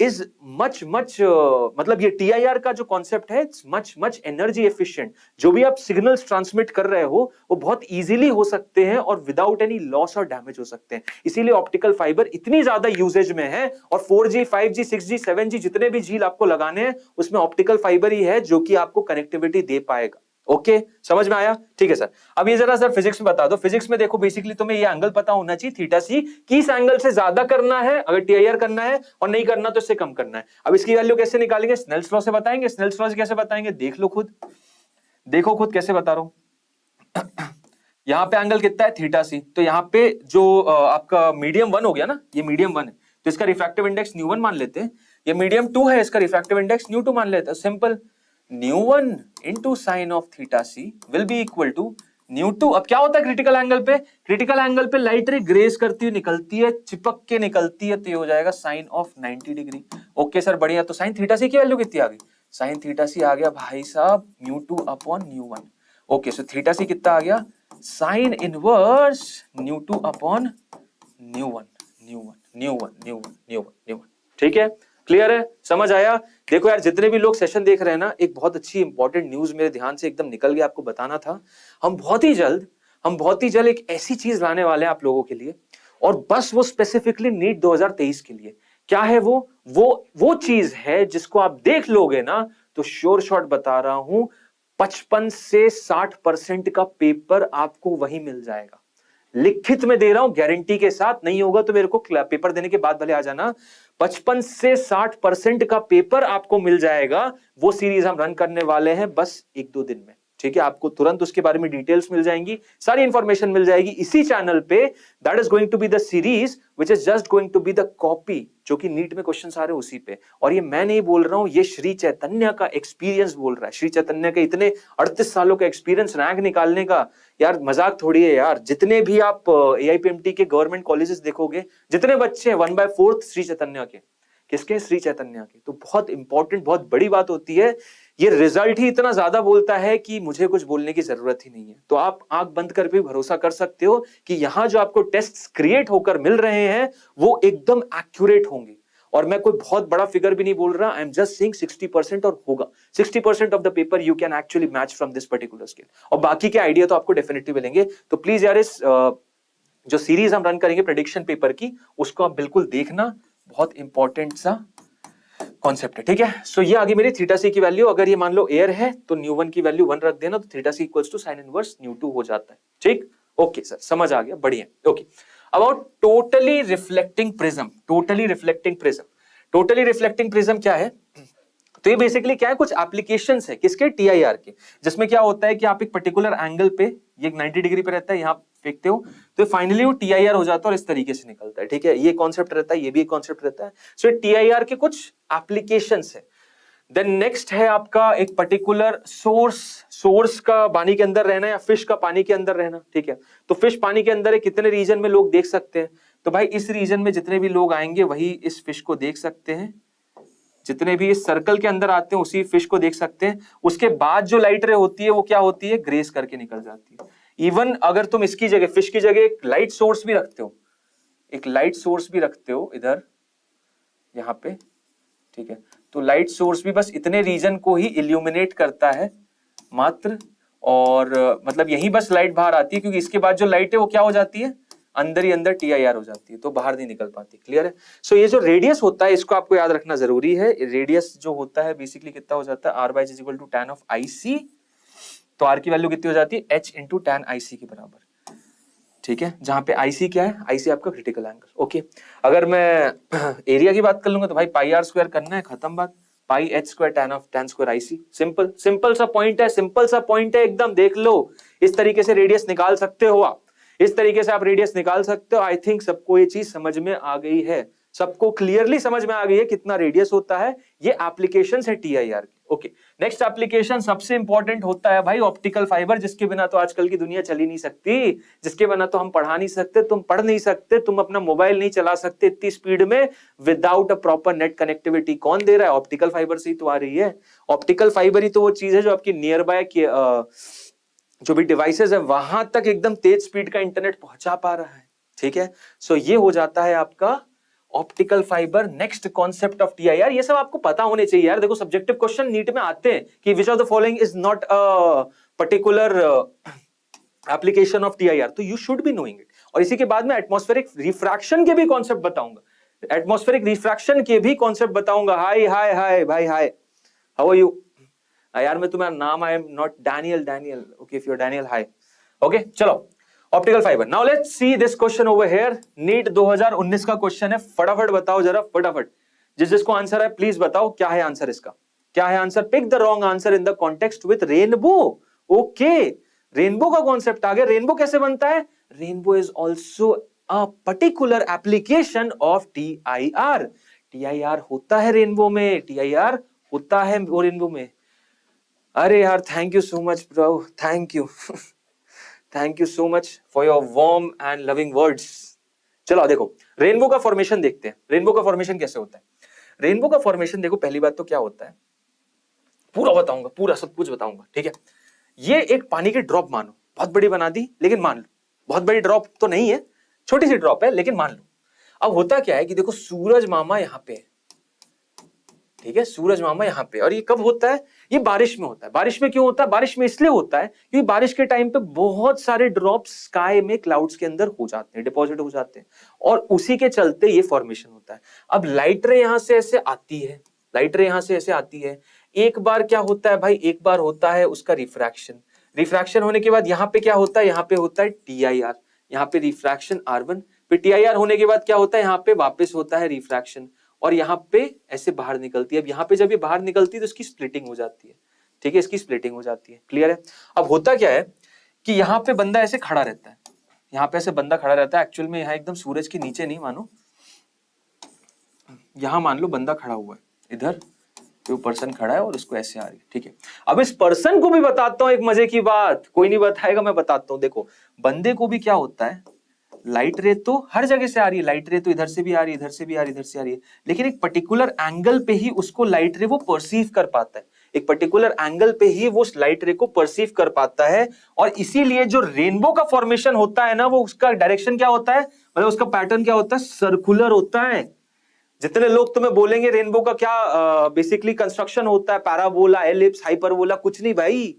इज मच मतलब ये टीआईआर का जो कॉन्सेप्ट है, इट्स मच एनर्जी एफिशिएंट। जो भी आप सिग्नल्स ट्रांसमिट कर रहे हो वो बहुत इजीली हो सकते हैं और विदाउट एनी लॉस और डैमेज हो सकते हैं। इसीलिए ऑप्टिकल फाइबर इतनी ज्यादा यूजेज में है। और 4G 5G 6G 7G जितने भी झील आपको लगाने हैं, उसमें ऑप्टिकल फाइबर ही है जो कि आपको कनेक्टिविटी दे पाएगा। ओके, समझ में आया? ठीक है सर, अब ये जरा सर फिजिक्स में बता दो। फिजिक्स में देखो बेसिकली तुम्हें ये एंगल पता होना चाहिए थीटा सी, किस एंगल से ज्यादा करना है अगर टीआईआर करना है, और नहीं करना तो इससे कम करना है। अब इसकी वैल्यू कैसे निकालेंगे? स्नेल्स लॉ से बताएंगे। स्नेल्स लॉ से कैसे बताएंगे? देख लो खुद, देखो खुद कैसे बता रहा हूं। यहां पे एंगल कितना है? थीटा सी। तो यहाँ पे जो आपका मीडियम 1 हो गया ना, ये मीडियम 1 है तो इसका रिफ्रैक्टिव इंडेक्स न्यू 1 मान लेते हैं। ये मीडियम 2 है, इसका रिफ्रैक्टिव इंडेक्स न्यू 2 मान लेते हैं। Simple, nu 1 into sine of theta C will be equal to nu 2। अब क्या होता है क्रिटिकल एंगल पे? क्रिटिकल एंगल पे लाइट रे ग्रेज करती हुई निकलती है, चिपक के निकलती है, तो ये हो जाएगा sine of 90 degree. Okay sir, बढ़िया। तो साइन थीटा सी की वैल्यू कितनी आ गई? साइन थीटा सी आ गया भाई साहब mu 2 upon mu 1। Okay, so theta C कितना आ गया? Sine inverse mu 2 upon mu 1। ठीक है, क्लियर है? समझ आया? देखो यार, जितने भी लोग सेशन देख रहे हैं ना, एक बहुत अच्छी इंपॉर्टेंट न्यूज मेरे ध्यान से एकदम निकल गया, आपको बताना था। हम बहुत ही जल्द एक ऐसी चीज लाने वाले हैं आप लोगों के लिए, और बस वो स्पेसिफिकली नीट 2023 के लिए, क्या है वो चीज है जिसको आप देख लोगे ना तो श्योर शॉट बता रहा हूं 55 से 60% का पेपर आपको वही मिल जाएगा। लिखित में दे रहा हूं, गारंटी के साथ। नहीं होगा तो मेरे को पेपर देने के बाद भले आ जाना। 55 से 60% का पेपर आपको मिल जाएगा। वो सीरीज हम रन करने वाले हैं बस 1-2 दिन में, ठीक है। आपको तुरंत उसके बारे में डिटेल्स मिल जाएंगी, सारी इंफॉर्मेशन मिल जाएगी इसी चैनल पे। That is going to be the series which is just going to be the copy, जो कि नीट में क्वेश्चन आ रहे हैं उसी पे। और ये मैं नहीं बोल रहा हूं, ये श्री चैतन्य का एक्सपीरियंस बोल रहा है। श्री चैतन्य के इतने 38 सालों का एक्सपीरियंस रैंक निकालने का, यार मजाक थोड़ी है यार। जितने भी आप AIPMT के गवर्नमेंट कॉलेजेस देखोगे, जितने बच्चे हैं 1/4 श्री चैतन्य के, किसके? श्री चैतन्य के। तो बहुत इंपॉर्टेंट, बहुत बड़ी बात होती है। ये रिजल्ट ही इतना ज्यादा बोलता है कि मुझे कुछ बोलने की जरूरत ही नहीं है। तो आप आंख बंद कर भी भरोसा कर सकते हो कि यहां जो आपको टेस्ट्स क्रिएट होकर मिल रहे हैं वो एकदम एक्यूरेट होंगे। और मैं कोई बहुत बड़ा फिगर भी नहीं बोल रहा, आई एम जस्ट सेइंग 60% और होगा। 60% of the paper you can actually match from this particular scale. और बाकी के आइडिया तो आपको डेफिनेटली मिलेंगे। तो प्लीज यार इस जो सीरीज हम रन करेंगे प्रेडिक्शन पेपर की, उसको आप बिल्कुल देखना। बहुत इंपॉर्टेंट सा कॉन्सेप्ट है, ठीक है। सो ये आगे मेरी थीटा सी की वैल्यू, अगर ये मान लो एयर है तो न्यू1 की वैल्यू 1 रख देना, तो theta C equals to sine inverse न्यू2 हो जाता है, ठीक। ओके सर, समझ आ गया, बढ़िया। Okay, about totally reflecting prism. Totally reflecting prism, totally reflecting prism क्या है? तो ये बेसिकली क्या है, कुछ एप्लीकेशंस है किसके? TIR के। जिसमें क्या होता है कि आप एक पर्टिकुलर एंगल पे, ये 90 डिग्री पे रहता है, यहाँ फेंकते हो तो फाइनली वो TIR हो जाता है और इस तरीके से निकलता है, ठीक है। ये कॉन्सेप्ट रहता है, ये भी एक कॉन्सेप्ट रहता है। सो TIR के कुछ एप्लीकेशंस है। देन नेक्स्ट है आपका एक पर्टिकुलर सोर्स का पानी के अंदर रहना या फिश का पानी के अंदर रहना, ठीक है। तो फिश पानी के अंदर है, कितने रीजन में लोग देख सकते हैं? तो भाई इस रीजन में जितने भी लोग आएंगे वही इस फिश को देख सकते हैं। जितने भी इस सर्कल के अंदर आते हैं उसी फिश को देख सकते हैं। उसके बाद जो लाइट रे होती है वो क्या होती है? ग्रेस करके निकल जाती है। इवन अगर तुम इसकी जगह, फिश की जगह एक लाइट सोर्स भी रखते हो, एक लाइट सोर्स भी रखते हो इधर यहाँ पे, ठीक है, तो लाइट सोर्स भी बस इतने रीजन को ही इल्यूमिनेट करता है मात्र। और मतलब यही बस लाइट बाहर आती है, क्योंकि इसके बाद जो लाइट है वो क्या हो जाती है? अंदर ही अंदर TIR हो जाती है, तो बाहर नहीं निकल पाती। क्लियर है? सो ये जो रेडियस होता है इसको आपको याद रखना जरूरी है। रेडियस जो होता है बेसिकली कितना हो जाता है? R/H is equal to tan of IC। तो R की वैल्यू कितनी हो जाती है? H इंटू tan IC के बराबर, ठीक है। जहां पे IC क्या है? IC आपका क्रिटिकल एंगल। ओके, अगर मैं एरिया की बात कर लूंगा तो भाई पाई R स्क्वायर करना है, खत्म बात। पाई H square tan square IC। Simple simple सा पॉइंट है, सिंपल सा पॉइंट है एकदम। देख लो, इस तरीके से रेडियस निकाल सकते हो आप, इस तरीके से आप रेडियस निकाल सकते हो। आई थिंक सबको ये चीज समझ में आ गई है, सबको क्लियरली समझ में आ गई है कितना रेडियस होता है। ये एप्लीकेशंस है TIR की। ओके, नेक्स्ट एप्लीकेशन सबसे इंपॉर्टेंट होता है भाई ऑप्टिकल फाइबर, जिसके बिना तो आजकल की दुनिया चल ही नहीं सकती, जिसके बिना तो हम पढ़ा नहीं सकते, तुम पढ़ नहीं सकते, तुम अपना मोबाइल नहीं चला सकते इतनी स्पीड में without a proper net connectivity. कौन दे रहा है? ऑप्टिकल फाइबर से ही तो आ रही है। ऑप्टिकल फाइबर ही तो वो चीज है जो आपकी नियर बाय जो भी डिवाइसेस है वहां तक एकदम तेज स्पीड का इंटरनेट पहुंचा पा रहा है, ठीक है। सो ये हो जाता है आपका optical fibre. Next concept of TIR, ये सब आपको पता होने चाहिए यार। देखो सब्जेक्टिव क्वेश्चन नीट में आते हैं कि which of the following is not a particular application of TIR, तो you should be knowing it. और इसी के बाद में एटमॉस्फेरिक रिफ्रैक्शन के भी कॉन्सेप्ट बताऊंगा, एटमॉस्फेरिक रिफ्रैक्शन के भी कॉन्सेप्ट बताऊंगा। हाय हाय हाय भाई, हाय, हाउ आर यू? यार मैं तुम्हारा नाम, I am not Daniel. Okay, if you are Daniel, hi. Okay, चलो optical fibre. Now let's see this question over here. NEET 2019 का क्वेश्चन है, फटाफट बताओ जरा, फटाफट। जिसको आंसर है प्लीज बताओ क्या है आंसर इसका, क्या है answer? Pick the wrong answer in the context with rainbow. Okay, rainbow का कॉन्सेप्ट आ गया। रेनबो कैसे बनता है? Rainbow is also a particular application of TIR। TIR होता है रेनबो में, TIR होता है वो रेनबो में। अरे यार, thank you so much bro, thank you thank you so much for your warm and loving words. चलो देखो, रेनबो का फॉर्मेशन देखते हैं। रेनबो का फॉर्मेशन कैसे होता है? रेनबो का फॉर्मेशन देखो, पहली बात तो क्या होता है, पूरा बताऊंगा, पूरा सब कुछ बताऊंगा, ठीक है। ये एक पानी की ड्रॉप मानो, बहुत बड़ी बना दी, लेकिन मान लो बहुत बड़ी ड्रॉप तो नहीं है, छोटी सी ड्रॉप है, लेकिन मान लो। अब होता क्या है कि देखो सूरज मामा यहाँ पे है, ठीक है, सूरज मामा यहाँ पे। और ये कब होता है? ये बारिश में होता है। बारिश में क्यों होता है? बारिश में इसलिए होता है क्योंकि बारिश के टाइम पे बहुत सारे ड्रॉप्स स्काई में क्लाउड्स के अंदर हो जाते हैं, डिपॉजिट हो जाते हैं, और उसी के चलते ये फॉर्मेशन होता है। अब लाइट रे यहां से ऐसे आती है, लाइट रे यहां से ऐसे आती है। एक बार क्या होता है भाई, एक बार होता है उसका रिफ्रैक्शन। रिफ्रैक्शन होने के बाद यहाँ पे क्या होता है? यहाँ पे होता है TIR, यहाँ पे रिफ्रैक्शन R1। फिर TIR होने के बाद क्या होता है? यहाँ पे वापस होता है रिफ्रैक्शन, और यहाँ पे ऐसे बाहर निकलती है। अब यहाँ पे जब ये बाहर निकलती है तो इसकी स्प्लिटिंग हो जाती है। ठीक है, इसकी स्प्लिटिंग हो जाती है। क्लियर है? अब होता क्या है कि यहाँ पे बंदा ऐसे खड़ा रहता है, यहाँ पे ऐसे बंदा खड़ा रहता है। एक्चुअल में यहाँ एकदम सूरज के नीचे नहीं मानो, यहाँ मान लो बंदा खड़ा हुआ है, इधर कोई पर्सन खड़ा है और उसको ऐसे आ रही है। ठीक है, अब इस पर्सन को भी बताता हूं एक मजे की बात, कोई नहीं बताएगा, मैं बताता हूं। देखो, बंदे को भी क्या होता है, लाइट रे तो हर जगह से आ रही है, लाइट रे तो इधर से भी आ रही है, इधर से भी आ रही है, इधर से आ रही है, लेकिन एक पर्टिकुलर एंगल पे ही उसको लाइट रे वो परसीव कर पाता है। एक पर्टिकुलर एंगल पे ही वो लाइट रे को परसीव कर पाता है, और इसीलिए जो रेनबो का फॉर्मेशन होता है ना, वो उसका डायरेक्शन क्या होता है, मतलब उसका पैटर्न क्या होता है, सर्कुलर होता है। जितने लोग तुम्हें बोलेंगे रेनबो का क्या बेसिकली कंस्ट्रक्शन होता है, पैराबोला, एलिप्स, हाइपरबोला, कुछ नहीं भाई।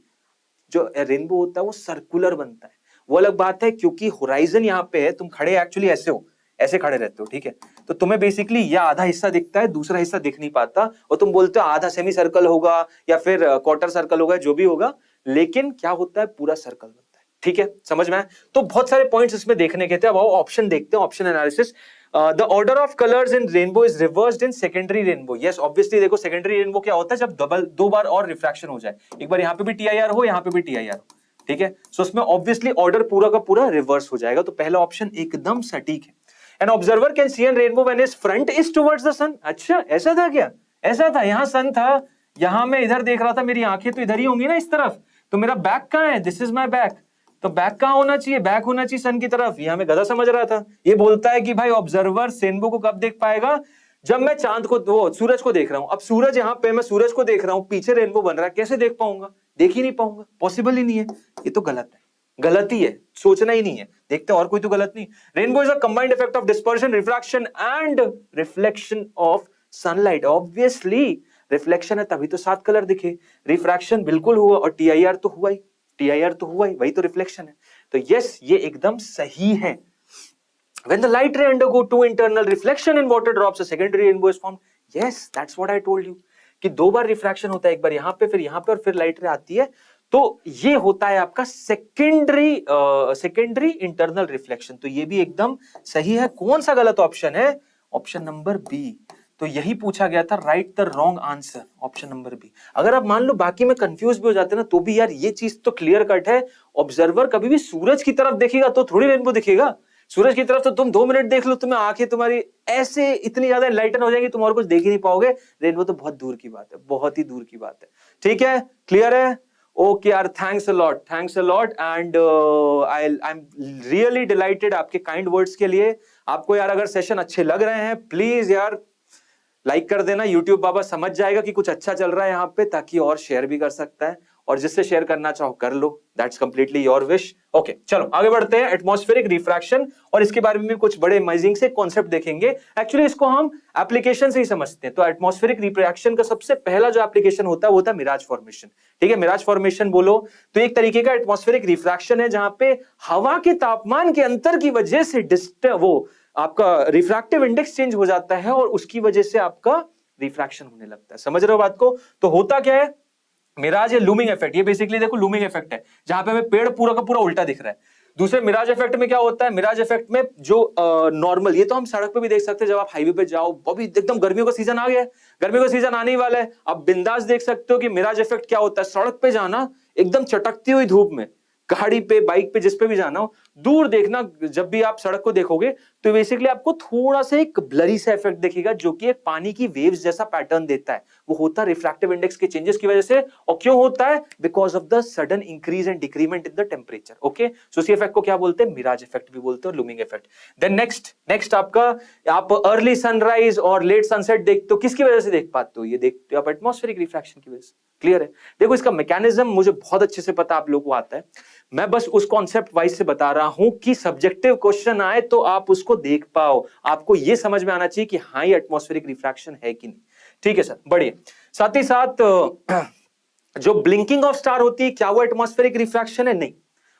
जो रेनबो होता है वो सर्कुलर बनता है। वो अलग बात है, क्योंकि होराइजन यहाँ पे है, तुम खड़े एक्चुअली ऐसे हो, ऐसे खड़े रहते हो। ठीक है, तो तुम्हें बेसिकली यह आधा हिस्सा दिखता है, दूसरा हिस्सा दिख नहीं पाता, और तुम बोलते हो आधा सेमी सर्कल होगा या फिर क्वार्टर सर्कल होगा, जो भी होगा, लेकिन क्या होता है, पूरा सर्कल बनता है। ठीक है, समझ में आया? तो बहुत सारे पॉइंट्स इसमें देखने के थे। अब ऑप्शन देखते हैं, option analysis. The order of colors in rainbow is reversed in secondary rainbow. Yes, obviously देखो सेकेंडरी रेनबो क्या होता है, जब दो बार और रिफ्रैक्शन हो जाए, एक बार यहाँ पे भी TIR हो, यहाँ पे भी TIR हो। ठीक है, सो उसमें ऑब्वियसली ऑर्डर पूरा का पूरा रिवर्स हो जाएगा। तो पहला ऑप्शन एकदम सटीक है। An observer can see an rainbow when his front is towards the sun. अच्छा, ऐसा था क्या? ऐसा था, यहाँ सन था, यहाँ मैं इधर देख रहा था, मेरी आंखें तो इधर ही होंगी ना, इस तरफ, तो मेरा बैक कहाँ है? This is my back. तो बैक कहां होना चाहिए? बैक होना चाहिए सन की तरफ। यहां मैं गधा समझ रहा था। ये बोलता है कि भाई ऑब्जर्वर रेनबो को कब देख पाएगा? जब मैं चांद को, वो सूरज को देख रहा हूं। अब सूरज यहाँ पे, मैं सूरज को देख रहा हूं, पीछे रेनबो बन रहा है, कैसे देख पाऊंगा? देख ही नहीं पाऊंगा, पॉसिबल ही नहीं है। ये तो गलत है, गलती है, सोचना ही नहीं है। देखते और कोई तो गलत नहीं। Rainbow is a combined effect of dispersion, refraction and reflection of sunlight. Obviously reflection है तभी तो 7 कलर दिखे, रिफ्रैक्शन बिल्कुल हुआ, और TIR तो हुआ ही, TIR तो हुआ ही, वही तो रिफ्लेक्शन है। तो यस, ये एकदम सही है। When the light ray undergo two internal reflection in water drops, a secondary rainbow is formed. Yes, that's what I told you. कि 2 बार रिफ्रैक्शन होता है, एक बार यहाँ पे, फिर यहाँ पे, और फिर लाइट रे आती है। तो ये होता है आपका सेकेंडरी इंटरनल रिफ्लेक्शन। तो ये भी एकदम सही है। कौन सा गलत ऑप्शन है? Option number B. तो यही पूछा गया था, write the wrong answer, option number B. अगर आप मान लो बाकी में कंफ्यूज भी हो जाते ना, तो भी यार ये चीज तो क्लियर कट है। ऑब्जर्वर कभी भी सूरज की तरफ देखेगा तो थोड़ी रेनबो दिखेगा। सूरज की तरफ तो तुम 2 मिनट देख लो, तुम्हें आंखें तुम्हारी ऐसे इतनी ज्यादा एनलाइटन हो जाएगी, तुम और कुछ देख ही नहीं पाओगे। रेनबो तो बहुत दूर की बात है, बहुत ही दूर की बात है। ठीक है, क्लियर है? ओके यार, thanks a lot, thanks a lot, and I am really dilated आपके काइंड वर्ड्स के लिए। आपको यार अगर सेशन अच्छे लग रहे हैं, प्लीज यार लाइक कर देना। यूट्यूब बाबा समझ जाएगा कि कुछ अच्छा चल रहा है यहाँ पे, ताकि और शेयर भी कर सकता है, और जिससे शेयर करना चाहो कर लो, that's completely your wish. Okay, चलो आगे बढ़ते हैं। एटमॉस्फेरिक रिफ्रैक्शन, और इसके बारे में कुछ बड़े अमेजिंग से कॉन्सेप्ट देखेंगे। एक्चुअली इसको हम एप्लीकेशन से ही समझते हैं। तो एटमॉस्फेरिक रिफ्रैक्शन का सबसे पहला जो एप्लीकेशन होता है वो होता है मिराज फॉर्मेशन। ठीक है, मिराज फॉर्मेशन बोलो तो एक तरीके का एटमॉस्फेरिक रिफ्रैक्शन है, जहां पे हवा के तापमान के अंतर की वजह से वो आपका रिफ्रैक्टिव इंडेक्स चेंज हो जाता है, और उसकी वजह से आपका रिफ्रैक्शन होने लगता है। समझ रहे हो बात को? तो होता क्या है, मिराज है लूमिंग इफेक्ट। ये बेसिकली देखो लूमिंग इफेक्ट है, जहां पे हमें पेड़ पूरा का पूरा उल्टा दिख रहा है। दूसरे मिराज इफेक्ट में क्या होता है, मिराज इफेक्ट में जो नॉर्मल, ये तो हम सड़क पे भी देख सकते हैं, जब आप हाईवे पे जाओ, अभी एकदम गर्मियों का सीजन आ गया है, गर्मियों का सीजन आने ही वाला है, आप बिंदास देख सकते हो कि मिराज इफेक्ट क्या होता है। सड़क पे जाना, एकदम चटकती हुई धूप में, गाड़ी पे, बाइक पे, जिस पे भी जाना हो, दूर देखना, जब भी आप सड़क को देखोगे तो बेसिकली आपको थोड़ा सा एक ब्लरी सा इफेक्ट दिखेगा, जो कि एक पानी की वेव्स जैसा पैटर्न देता है। वो होता है रिफ्रैक्टिव इंडेक्स के चेंजेस की वजह से। और क्यों होता है? Because of the sudden increase and decrement in the temperature. Okay, so इसी इफेक्ट को क्या बोलते हैं? मिराज इफेक्ट भी बोलते हैं, लूमिंग इफेक्ट। देन नेक्स्ट आपका, आप अर्ली सनराइज और लेट सनसेट देखते हो, किसकी वजह से देख पाते हो? ये देखते हो आप एटमॉस्फेरिक रिफ्रैक्शन की वजह से। क्लियर है? देखो इसका मैकेनिज्म मुझे बहुत अच्छे से पता, आप लोगों को आता है। मैं बस उस कॉन्सेप्ट वाइज से बता रहा हूं कि सब्जेक्टिव क्वेश्चन आए तो आप उसको देख पाओ, आपको यह समझ में आना चाहिए कि हाँ ये एटमॉस्फेरिक रिफ्रैक्शन है कि नहीं। ठीक है सर, बढ़िया। साथ ही साथ जो ब्लिंकिंग ऑफ स्टार होती है, क्या वो एटमॉस्फेरिक रिफ्रैक्शन है? नहीं,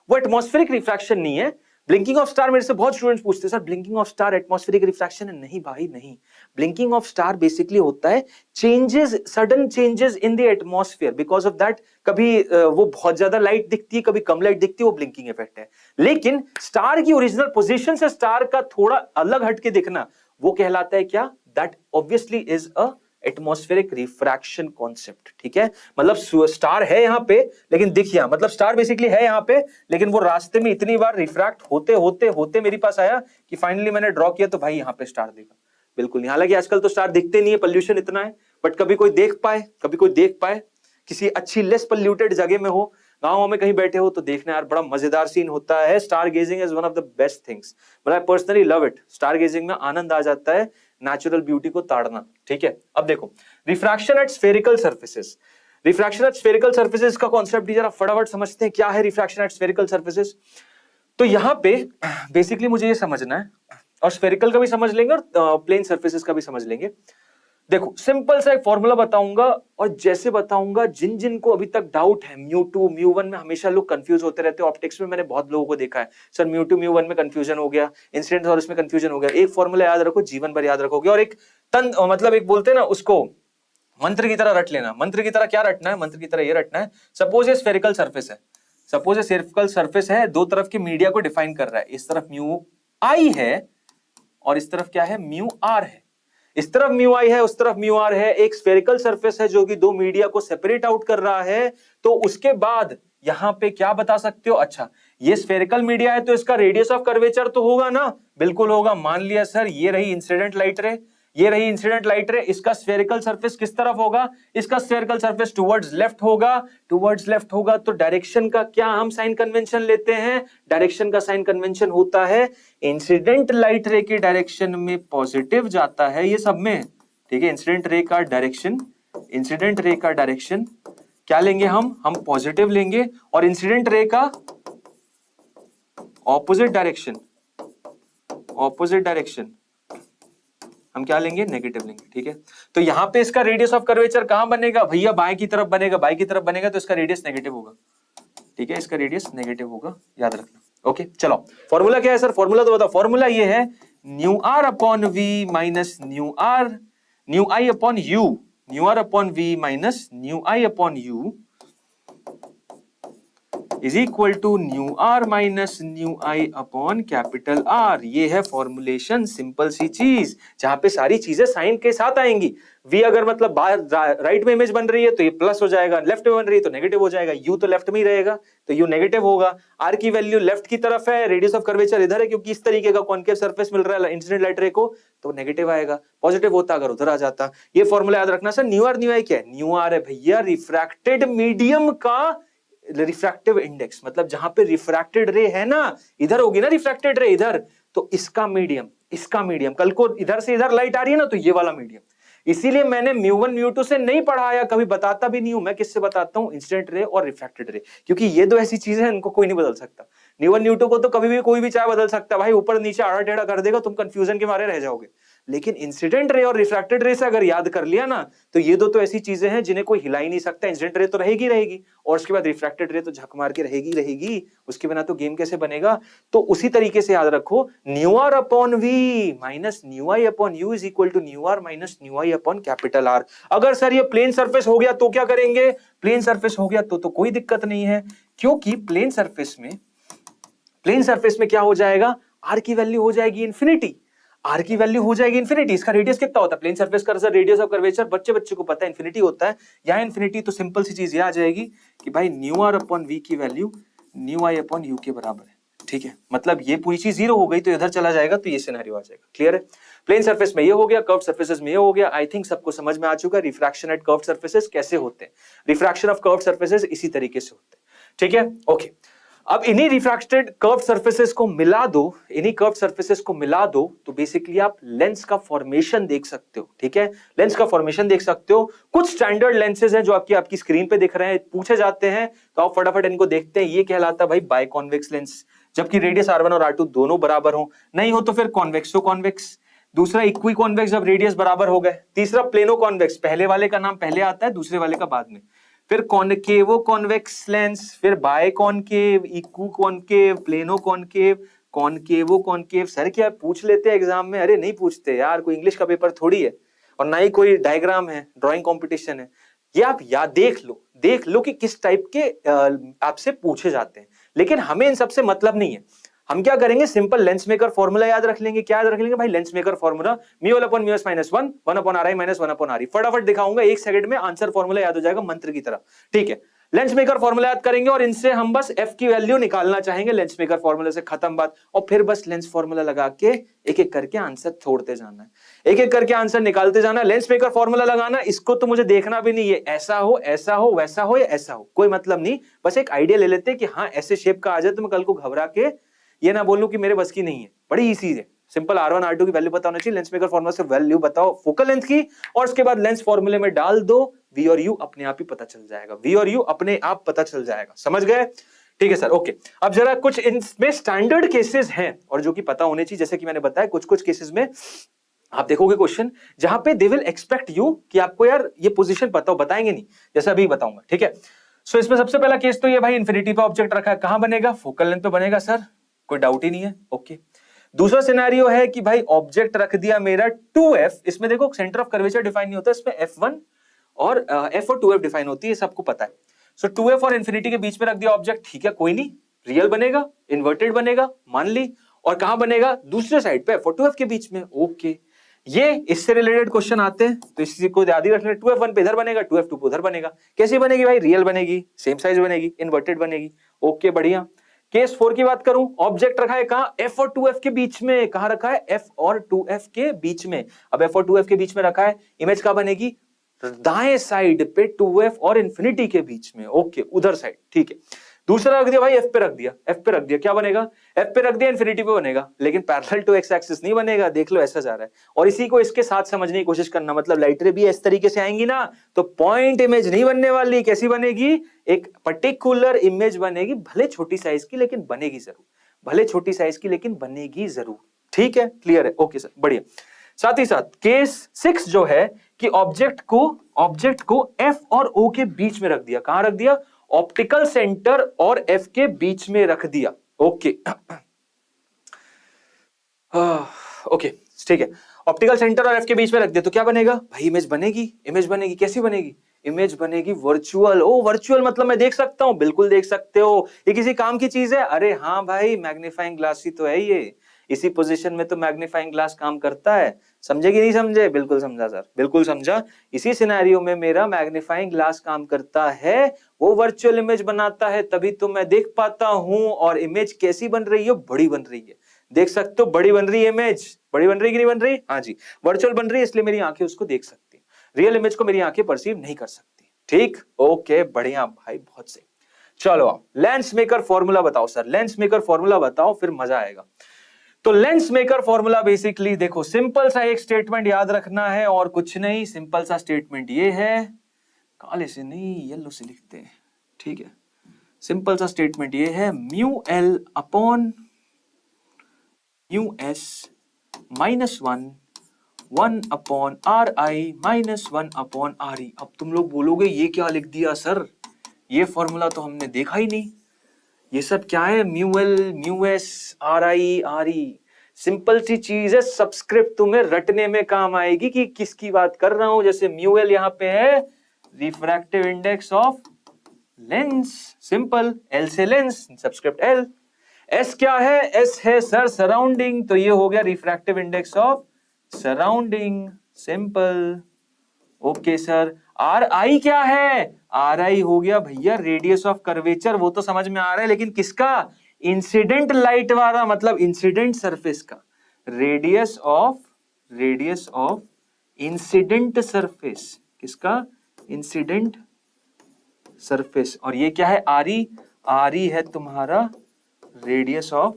वो एटमॉस्फेरिक रिफ्रैक्शन नहीं है। ब्लिंकिंग ऑफ स्टार, मेरे से बहुत स्टूडेंट्स पूछते हैं sir blinking of star atmospheric refraction है? नहीं भाई नहीं। ब्लिंकिंग ऑफ स्टार बेसिकली होता है changes, sudden changes in the atmosphere, because of that कभी वो बहुत ज्यादा लाइट दिखती है, कभी कम लाइट दिखती है, वो ब्लिंकिंग इफेक्ट है। लेकिन स्टार की ओरिजिनल पोजीशन से स्टार का थोड़ा अलग हटके दिखना, वो कहलाता है क्या? That obviously is a atmospheric refraction concept. ठीक है, मतलब स्टार है यहां पे लेकिन दिख यहां, मतलब स्टार बेसिकली है यहां पे लेकिन वो रास्ते में इतनी बार रिफ्रैक्ट होते होते होते मेरे पास आया कि फाइनली मैंने ड्रॉ किया तो भाई यहां पे स्टार दिखा। बिल्कुल नहीं, हालांकि आजकल तो स्टार दिखते नहीं है, पॉल्यूशन इतना है, बट कभी कोई देख पाए, कभी कोई देख पाए किसी अच्छी लेस पॉल्यूटेड जगह में हो, गांव में कहीं बैठे हो तो देखना यार, बड़ा मजेदार सीन होता है। Star gazing is one of the best things, मतलब I personally love it. Star gazing में आनंद आ जाता है, नेचुरल ब्यूटी को ताड़ना। ठीक है, अब देखो refraction at spherical surfaces. Refraction at spherical surfaces का कॉन्सेप्ट जरा फटाफट समझते हैं, क्या है रिफ्रैक्शन एट स्फेरिकल सर्फेसेस। तो यहां पे बेसिकली मुझे ये समझना है, और स्फेरिकल का भी समझ लेंगे और प्लेन सर्फेसेस का भी समझ लेंगे। देखो सिंपल सा एक फॉर्मूला बताऊंगा, और जैसे बताऊंगा जिन जिन को अभी तक डाउट है, μ2 μ1 में हमेशा लोग कंफ्यूज होते रहते हैं। ऑप्टिक्स में मैंने बहुत लोगों को देखा है, सर μ2 μ1 में कंफ्यूजन हो गया, इंसिडेंट और इसमें कंफ्यूजन हो गया। एक फॉर्मूला याद रखो, जीवन भर याद रखोगे, और एक मतलब एक बोलते हैं ना उसको मंत्र की तरह रट लेना। मंत्र की तरह क्या रटना है? मंत्र की तरह ये रटना है, सपोज ये स्फेरिकल सर्फेस है, सपोज ये स्फेरिकल सर्फेस है, दो तरफ के मीडिया को डिफाइन कर रहा है। इस तरफ μi है और इस तरफ क्या है? μr है। इस तरफ μi है, उस तरफ μr है। एक स्फेरिकल सरफेस है जो कि दो मीडिया को सेपरेट आउट कर रहा है। तो उसके बाद यहां पे क्या बता सकते हो? अच्छा, ये स्फेरिकल मीडिया है तो इसका रेडियस ऑफ कर्वेचर तो होगा ना? बिल्कुल होगा। मान लिया सर ये रही इंसिडेंट लाइट रे, ये रही इंसिडेंट लाइट रे, इसका स्फेरिकल सरफेस किस तरफ होगा? इसका स्फेरिकल सरफेस टुवर्ड्स लेफ्ट होगा। टुवर्ड्स लेफ्ट होगा तो डायरेक्शन का क्या हम साइन कन्वेंशन लेते हैं? डायरेक्शन का साइन कन्वेंशन होता है इंसिडेंट लाइट रे के डायरेक्शन में पॉजिटिव जाता है, ये सब में। ठीक है, इंसिडेंट रे का डायरेक्शन, इंसिडेंट रे का डायरेक्शन क्या लेंगे हम पॉजिटिव लेंगे, और इंसिडेंट रे का ऑपोजिट डायरेक्शन, ऑपोजिट डायरेक्शन हम क्या लेंगे? नेगेटिव लेंगे। ठीक है, तो यहां पे इसका रेडियस ऑफ कर्वेचर कहां बनेगा भैया? बाएं की तरफ बनेगा। बाएं की तरफ बनेगा तो इसका रेडियस नेगेटिव होगा। ठीक है, इसका रेडियस नेगेटिव होगा, याद रखना। ओके, चलो फॉर्मूला क्या है सर? फॉर्मूला तो बताओ। फॉर्मूला ये है mu R upon V minus mu I upon U, mu R upon V minus mu I upon U is equal to new R minus mu I upon capital R. ये है formulation, simple सी चीज, जहां पे सारी चीजें sign के साथ आएंगी। v अगर मतलब राइट में इमेज बन रही है तो ये प्लस हो जाएगा, लेफ्ट में बन रही है तो नेगेटिव हो जाएगा। u तो लेफ्ट में ही रहेगा तो u नेगेटिव होगा। r की वैल्यू लेफ्ट की तरफ है, रेडियस ऑफ कर्वेचर इधर है, क्योंकि इस तरीके का कॉन्केव सरफेस मिल रहा है इंसिडेंट लाइट रे को, तो नेगेटिव आएगा। पॉजिटिव होता अगर उधर आ जाता। ये फॉर्मूला याद रखना सर। न्यू आई क्या है? न्यू आर है भैया रिफ्रैक्टेड मीडियम का रिफ्रैक्टिव इंडेक्स, मतलब जहां पे रिफ्रैक्टेड रे है ना, इधर होगी ना रिफ्रैक्टेड रे, इधर, तो इसका मीडियम, इसका मीडियम। कल को इधर से इधर लाइट आ रही है ना, तो ये वाला मीडियम। इसीलिए मैंने μ1 μ2 से नहीं पढ़ाया, कभी बताता भी नहीं हूं। मैं किससे बताता हूं? इंसिडेंट रे और रिफ्रैक्टेड रे, क्योंकि ये दो ऐसी चीजें हैं इनको कोई नहीं बदल सकता। μ1 μ2 को तो कभी भी कोई भी चाहे बदल सकता है भाई, ऊपर नीचे आड़ा टेढ़ा कर देगा, तुम कंफ्यूजन के मारे रह जाओगे। लेकिन इंसिडेंट रे और रिफ्रैक्टेड रे से अगर याद कर लिया ना, तो ये दो तो ऐसी चीजें हैं जिन्हें कोई हिला ही नहीं सकता। इंसिडेंट रे तो रहेगी रहेगी, और उसके बाद रिफ्रैक्टेड रे तो झक मार के रहेगी रहेगी, उसके बिना तो गेम कैसे बनेगा? तो उसी तरीके से याद रखो, mu R upon V minus mu I upon U is equal to new R minus mu I upon capital R. अगर सर ये प्लेन सरफेस हो गया तो क्या करेंगे? प्लेन सरफेस हो गया तो कोई दिक्कत नहीं है, क्योंकि प्लेन सरफेस में क्या हो जाएगा? आर की वैल्यू हो जाएगी इंफिनिटी। आर की वैल्यू हो जाएगी इंफिनिटी। इसका रेडियस कितना होता है? प्लेन सरफेस का रेडियस ऑफ कर्वेचर बच्चे को पता है इंफिनिटी होता है। यहाँ इंफिनिटी, तो सिंपल सी चीज ये आ जाएगी कि भाई न्यू आर अपॉन वी की value new I upon you के बराबर है। ठीक है, मतलब ये पूरी चीज जीरो हो गई तो इधर चला जाएगा, तो ये सिनेरियो आ जाएगा। क्लियर है? प्लेन सरफेस में ये हो गया, कर्व्ड सरफेसेस में ये हो गया। आई थिंक सबको समझ में आ चुका है रिफ्रैक्शन एट कर्व्ड सरफेसेस कैसे होते हैं। रिफ्रैक्शन ऑफ कर्व्ड सरफेसेस इसी तरीके से होते हैं। ठीक है, ओके। अब इन्हीं रिफ्रैक्टेड कर्व्ड सरफेसेस को मिला दो, इन्हीं कर्व्ड सरफेसेस को मिला दो, तो बेसिकली आप लेंस का फॉर्मेशन देख सकते हो। ठीक है, लेंस का फॉर्मेशन देख सकते हो। कुछ स्टैंडर्ड लेंसेज हैं जो आपकी स्क्रीन पे दिख रहे हैं, पूछे जाते हैं, तो आप फटाफट इनको देखते हैं। ये कहलाता है भाई बाइकॉन्वेक्स लेंस, जबकि रेडियस R1 और R2 दोनों बराबर हो, नहीं हो तो फिर कॉन्वेक्सो कॉन्वेक्स, दूसरा इक्वी कॉन्वेक्स जब रेडियस बराबर हो गए, तीसरा प्लेनो कॉन्वेक्स, पहले वाले का नाम पहले आता है, दूसरे वाले का बाद में, फिर कॉनकेवो कॉन्वेक्स लेंस, फिर biconcave, equiconcave, plano concave, concavo concave. Sir क्या पूछ लेते हैं एग्जाम में? अरे नहीं पूछते यार, कोई इंग्लिश का पेपर थोड़ी है और ना ही कोई डायग्राम है, ड्राइंग कंपटीशन है। ये आप याद देख लो कि किस टाइप के आपसे पूछे जाते हैं, लेकिन हमें इन सबसे मतलब नहीं है। हम क्या करेंगे, सिंपल लेंस मेकर फॉर्मूला याद रख लेंगे। क्या याद रख लेंगे भाई? Lens maker formula mu L upon mu S minus 1 1 upon R आई माइनस 1 अपॉन आर ई। फटाफट दिखाऊंगा, 1 सेकंड में आंसर फॉर्मूला याद हो जाएगा मंत्र की तरह। ठीक है, लेंस मेकर फॉर्मूला याद करेंगे और इनसे हम बस एफ की वैल्यू निकालना चाहेंगे। लेंस मेकर फॉर्मूले से खत्म बात, और फिर बस लेंस फॉर्मूला लगा के एक एक करके आंसर छोड़ते जाना है, एक एक करके आंसर निकालते जाना। लेंस मेकर फॉर्मूला लगाना, इसको तो मुझे देखना भी नहीं है, ऐसा हो वैसा हो या ऐसा हो, कोई मतलब नहीं। बस एक आइडिया ले लेते हैं कि हाँ ऐसे शेप का आ जाए तो मैं कल को घबरा के ये ना बोलूं कि मेरे बस की नहीं है। बड़ी इजी है, सिंपल R1 R2 की वैल्यू पता होना चाहिए। लेंस मेकर फॉर्मूला से वैल्यू बताओ फोकल लेंथ की, और उसके बाद लेंस फॉर्मूले में डाल दो, V और U अपने आप ही पता चल जाएगा। V और U अपने आप पता चल जाएगा, समझ गए? ठीक है सर, ओके। अब जरा कुछ इनमें स्टैंडर्ड केसेस हैं और जो कि पता होने चाहिए। जैसे कि मैंने बताया, कुछ केसेस में आप देखोगे क्वेश्चन जहां पे दे विल एक्सपेक्ट यू कि आपको यार ये पोजीशन पता हो, बताएंगे नहीं, जैसा अभी बताऊंगा। ठीक है, सो इसमें सबसे पहला केस तो ये भाई, इंफिनिटी पे ऑब्जेक्ट रखा है, कहां बनेगा? फोकल लेंथ पे बनेगा सर, कोई डाउट ही नहीं है। ओके, दूसरा सिनेरियो है कि भाई ऑब्जेक्ट रख दिया मेरा 2f, इसमें देखो सेंटर ऑफ कर्वेचर डिफाइन नहीं होता, इसमें f1 और f और 2f डिफाइन होती है, सबको पता है। सो 2f और इंफिनिटी के बीच में रख दिया ऑब्जेक्ट, ठीक है, कोई नहीं, रियल बनेगा, इन्वर्टेड बनेगा, मान ली। और कहां बनेगा? दूसरे साइड पे f और 2f के बीच में। ओके, ये इससे रिलेटेड क्वेश्चन आते हैं तो इसी को याद ही रखना। 2f1 पे इधर बनेगा, 2f2 पे उधर बनेगा। कैसे बनेगी भाई? रियल बनेगी, सेम साइज बनेगी, इन्वर्टेड बनेगी। ओके, बढ़िया। केस 4 की बात करूं, ऑब्जेक्ट रखा है कहां? f और 2f के बीच में। कहां रखा है? f और 2f के बीच में। अब f और 2f के बीच में रखा है, इमेज कहां बनेगी? दाएं साइड पे 2f और इंफिनिटी के बीच में। ओके, उधर साइड, ठीक है। दूसरा रख दिया भाई, f पे रख दिया, क्या बनेगा? f पे रख दिया, इंफिनिटी पे बनेगा, लेकिन पैरेलल टू x एक्सिस नहीं बनेगा। देख लो ऐसा जा रहा है, और इसी को इसके साथ समझने की कोशिश करना। मतलब लाइट रे भी इस तरीके से आएंगी ना, तो पॉइंट इमेज नहीं बनने वाली। कैसी बनेगी? एक पर्टिकुलर इमेज बनेगी, भले छोटी साइज की लेकिन बनेगी जरूर, भले छोटी साइज की लेकिन बनेगी जरूर। ठीक है, क्लियर है? ओके सर, बढ़िया। साथ ही साथ केस 6 जो है कि ऑब्जेक्ट को f और o के बीच में रख दिया। कहां रख दिया? ऑप्टिकल सेंटर और f के बीच में रख दिया। ओके ओके, ठीक है, ऑप्टिकल सेंटर और f के बीच में रख दिया तो क्या बनेगा भाई? इमेज बनेगी। कैसी बनेगी? इमेज बनेगी वर्चुअल। ओ, वर्चुअल मतलब मैं देख सकता हूं? बिल्कुल देख सकते हो। ये किसी काम की चीज है? अरे हाँ भाई, मैग्नीफाइंग ग्लास ही तो है ये। इसी पोजीशन में तो मैग्नीफाइंग ग्लास काम करता है। समझे कि नहीं समझे? बिल्कुल समझा सर, बिल्कुल समझा। इसी सिनेरियो में मेरा मैग्नीफाइंग ग्लास काम करता है, वो वर्चुअल इमेज बनाता है, तभी तो मैं देख पाता हूं। और इमेज कैसी बन रही है? बड़ी बन रही है, देख सकते हो, बड़ी बन रही है इमेज। बड़ी बन रही कि नहीं बन रही? हाँ जी, वर्चुअल बन रही है, इसलिए मेरी आंखें उसको देख सकती है, रियल इमेज को मेरी आंखें परसीव नहीं कर सकती। ठीक, ओके, बढ़िया भाई, बहुत सही। चलो आप लेंस मेकर फॉर्मूला बताओ सर, लेंस मेकर फॉर्मूला बताओ, फिर मजा आएगा। तो लेंस मेकर फॉर्मूला बेसिकली देखो, सिंपल सा एक स्टेटमेंट याद रखना है और कुछ नहीं। सिंपल सा स्टेटमेंट ये है, काले से नहीं येलो से लिखते हैं, ठीक है। सिंपल सा स्टेटमेंट ये है, mu L upon mu S minus 1 upon R आई माइनस 1 अपॉन आर ई। अब तुम लोग बोलोगे ये क्या लिख दिया सर, ये फॉर्मूला तो हमने देखा ही नहीं, ये सब क्या है? Mu L, mu S, R I, R E. Simple सी चीज है, सबस्क्रिप्ट तुम्हें रटने में काम आएगी कि किसकी बात कर रहा हूं। जैसे म्यू एल यहां पे है refractive index of lens, simple, L से लेंस, सबस्क्रिप्ट एल। एस क्या है? एस है सर सराउंडिंग, तो ये हो गया refractive index of surrounding, simple. Okay sir, are आई क्या है? आर आई हो गया भैया रेडियस ऑफ कर्वेचर, वो तो समझ में आ रहा है, लेकिन किसका? इंसिडेंट लाइट वाला, मतलब इंसिडेंट सरफेस का। रेडियस ऑफ इंसिडेंट सरफेस, किसका? Incident surface. और ये क्या है? आर ई, आर ई है तुम्हारा radius of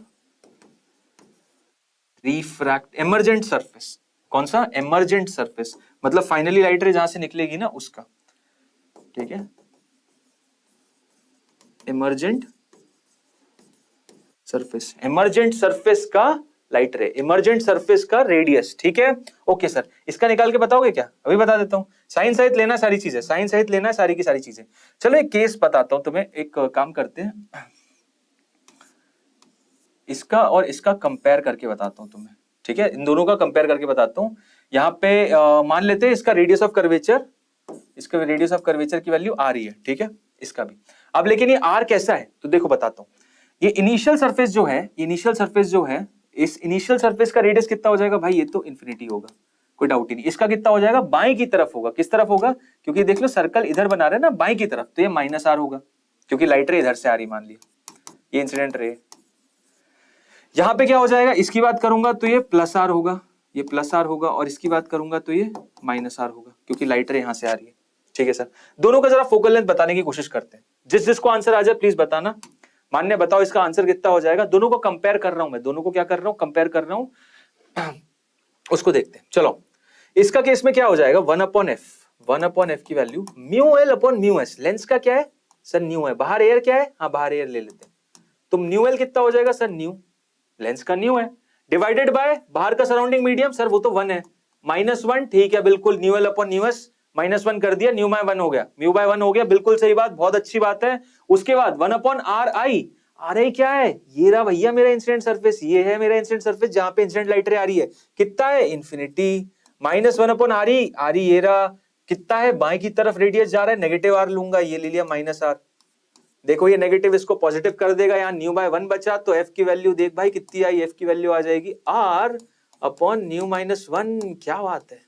refract emergent surface. कौन सा? एमर्जेंट सरफेस, मतलब फाइनली लाइट रे जहां से निकलेगी ना उसका, ठीक है, एमर्जेंट सरफेस। एमर्जेंट सरफेस का लाइट रे, इमर्जेंट सरफेस का रेडियस, ठीक है। ओके सर, इसका निकाल के बताओगे क्या? अभी बता देता हूँ। साइन सहित लेना सारी चीजें, साइन सहित लेना सारी की सारी चीजें। चलो एक केस बताता हूँ तुम्हें, एक काम करते हैं, इसका और इसका कंपेयर करके बताता हूँ तुम्हें, ठीक है। इन दोनों का कंपेयर करके बताता हूँ। यहाँ पे मान लेते हैं इसका रेडियस ऑफ कर्वेचर, इसका रेडियस ऑफ कर्वेचर की वैल्यू आ रही है, ठीक है, इसका भी। अब लेकिन ये आर कैसा है तो देखो बताता हूँ। ये इनिशियल सरफेस जो है, इनिशियल सरफेस जो है, इस इनिशियल सरफेस का रेडियस कितना हो जाएगा भाई? ये तो इन्फिनिटी होगा, कोई डाउट ही नहीं। इसका कितना हो जाएगा? बाएं की तरफ होगा। किस तरफ होगा? क्योंकि देख लो सर्कल इधर बना रहे हैं ना बाएं की तरफ, तो ये माइनस आर होगा, क्योंकि लाइट रे इधर से आ रही, मान लिया ये इंसिडेंट रे। यहां पे क्या हो जाएगा? इसकी बात करूंगा तो ये प्लस आर होगा, ये प्लस आर होगा, और इसकी बात करूंगा तो ये माइनस आर होगा, क्योंकि लाइट रे यहां से आ रही है, ठीक है सर। दोनों का जरा फोकल लेंथ बताने की कोशिश करते हैं। जिस जिसको आंसर आ जाए प्लीज बताना। मान्य बताओ इसका आंसर कितना हो जाएगा? दोनों को कंपेयर कर रहा हूं मैं, दोनों को क्या कर रहा हूं? कंपेयर कर रहा हूं, उसको देखते हैं। चलो इसका केस में क्या हो जाएगा? 1/f की value mu L upon mu S. Lens का क्या है सर? न्यू है। बाहर एयर क्या है? हाँ बाहर एयर ले लेते हैं। तुम न्यू एल कितना हो जाएगा सर? न्यू, लेंस का न्यू है, डिवाइडेड बाय बाहर का सराउंडिंग मीडियम, सर वो तो 1 है, -1, ठीक है बिल्कुल। New L upon mu S, -1 कर दिया, न्यू बाय 1 हो गया, म्यू बाय 1 हो गया, बिल्कुल सही बात, बहुत अच्छी बात है। उसके बाद 1 अपॉन आर आई, आर आई क्या है? ये रहा भैया मेरा इंसिडेंट सरफेस, ये है मेरा इंसिडेंट सरफेस जहां पे इंसिडेंट लाइट रे आ रही है। कितना है? Infinity. -1 upon R E, R E ये रहा, कितना है? बाएं की तरफ रेडियस जा रहा है, नेगेटिव आर लूंगा, ये ले लिया माइनस आर। देखो ये नेगेटिव इसको पॉजिटिव कर देगा, यहाँ न्यू बाय 1 बचा, तो एफ की वैल्यू देख भाई कितनी आई? एफ की वैल्यू आ जाएगी आर अपॉन न्यू -1। क्या बात है,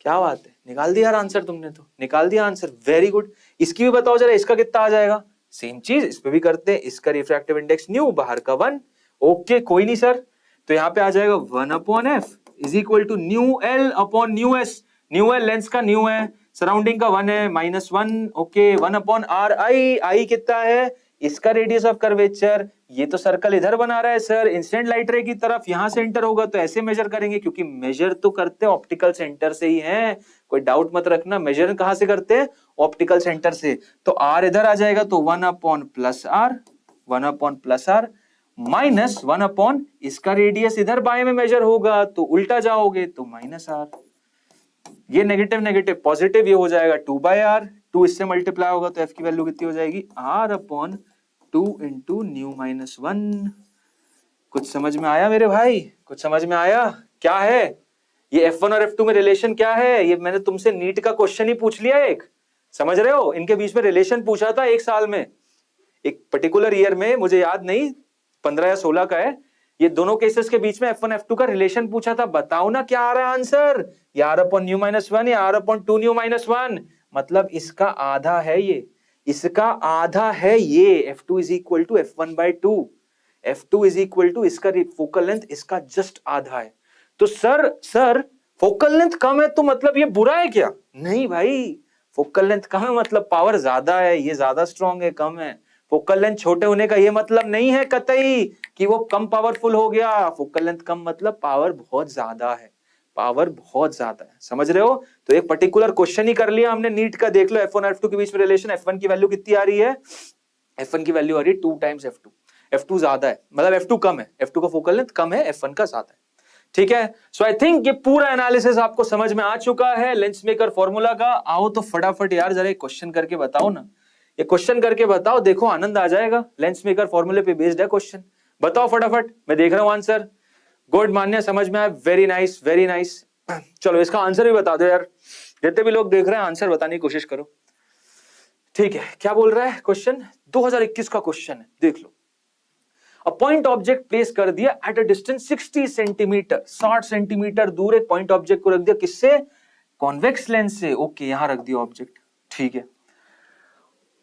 क्या बात है, निकाल दिया यार आंसर तुमने, तो निकाल दिया आंसर, वेरी गुड। इसकी भी बताओ जरा, इसका कितना आ जाएगा? सेम चीज इस पे भी करते हैं। इसका रिफ्रैक्टिव इंडेक्स न्यू, बाहर का 1, ओके कोई नहीं सर। तो यहाँ पे आ जाएगा 1 upon F is equal to mu L upon mu S. Mu L lens का न्यू है, सराउंडिंग का 1 है, -1, okay. 1 upon R I, I कितना है? इसका रेडियस ऑफ कर्वेचर। ये तो सर्कल इधर बना रहा है सर इंसिडेंट लाइट रे की तरफ, यहां से एंटर होगा तो ऐसे मेजर करेंगे, क्योंकि मेजर तो करते ऑप्टिकल सेंटर से ही है, कोई डाउट मत रखना। मेजर कहां से करते हैं? ऑप्टिकल सेंटर से। तो आर इधर आ जाएगा, तो 1 upon plus R, 1 upon plus R minus 1 upon इसका रेडियस इधर बाएं में मेजर होगा, तो उल्टा जाओगे तो माइनस आर। ये नेगेटिव नेगेटिव पॉजिटिव, ये हो जाएगा 2/r, 2 इससे मल्टीप्लाई होगा तो f की वैल्यू कितनी हो जाएगी? r upon 2 into new -1। कुछ समझ में आया मेरे भाई? कुछ समझ में आया? क्या है ये f1 और f2 में रिलेशन क्या है? ये मैंने तुमसे नीट का क्वेश्चन ही पूछ लिया एक, समझ रहे हो? इनके बीच में रिलेशन पूछा था एक साल में, एक पर्टिकुलर ईयर में, मुझे याद नहीं 15 या 16 का है। ये दोनों केसेस के बीच में F1 F2 का रिलेशन पूछा था, बताओ ना क्या आ रहा है आंसर? ये r अपॉन न्यू -1 या r अपॉन 2 न्यू -1, मतलब इसका आधा है ये, इसका आधा है ये। F2 is equal to F1/2, F2 is equal to इसका फोकल लेंथ इसका जस्ट आधा है। तो सर फोकल लेंथ कम है तो मतलब ये बुरा है क्या? नहीं भाई, फोकल लेंथ कम है मतलब पावर ज्यादा है, ये ज्यादा स्ट्रॉन्ग है, कम है। फोकल लेंथ छोटे होने का ये मतलब नहीं है कतई कि वो कम पावरफुल हो गया। फोकल लेंथ कम मतलब पावर बहुत ज्यादा है, पावर बहुत ज्यादा है, समझ रहे हो? तो एक पर्टिकुलर क्वेश्चन ही कर लिया हमने नीट का। देख लो F1 और F2 के बीच में रिलेशन, F1 की वैल्यू कितनी आ रही है? F1 की वैल्यू आ रही है 2 टाइम्स F2, F2 ज्यादा है, मतलब F2 कम है, F2 का फोकल लेंथ कम है, F1 का ज्यादा है, ठीक है। सो आई थिंक ये पूरा एनालिसिस आपको समझ में आ चुका है लेंस मेकर फॉर्मूला का। आओ तो फटाफट यार जरा एक क्वेश्चन करके बताओ ना, ये क्वेश्चन करके बताओ, देखो आनंद आ जाएगा। लेंस मेकर फॉर्मूले पे बेस्ड है क्वेश्चन, बताओ फटाफट, मैं देख रहा हूं आंसर। गुड, मान्य, समझ में आया, वेरी नाइस वेरी नाइस। चलो इसका आंसर भी बता दो यार, जितने भी लोग देख रहे हैं आंसर बताने की कोशिश करो, ठीक है। क्या बोल रहा है क्वेश्चन? 2021 का क्वेश्चन है, देख लो। अ पॉइंट ऑब्जेक्ट प्लेस कर दिया eight a distance 60 centimetre, 60 centimetre दूर एक पॉइंट ऑब्जेक्ट को रख दिया, किससे? कॉन्वेक्स लेंस से, ओके, यहां रख दिया ऑब्जेक्ट, ठीक है।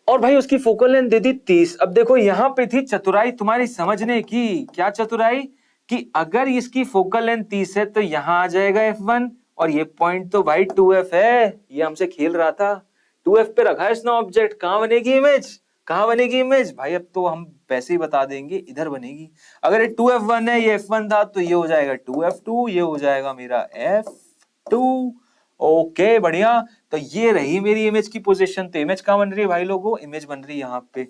और भाई उसकी फोकल लेंथ दे दी 30। अब देखो यहां पे थी चतुराई तुम्हारी समझने की, क्या चतुराई? कि अगर इसकी फोकल लेंथ 30 है तो यहां आ जाएगा F1, और ये पॉइंट तो भाई 2F है, ये हमसे खेल रहा था। 2F पे रखा है इसने ऑब्जेक्ट, कहां बनेगी इमेज? कहां बनेगी इमेज भाई? अब तो हम वैसे ही बता देंगे, इधर बनेगी। अगर ये 2F1 है, ये F1 था, तो ये हो जाएगा 2F2, ये हो जाएगा मेरा F2, ओके बढ़िया। तो ये रही मेरी इमेज की पोजीशन। तो इमेज कहां बन रही है भाई लोगों? इमेज बन रही है यहाँ पे।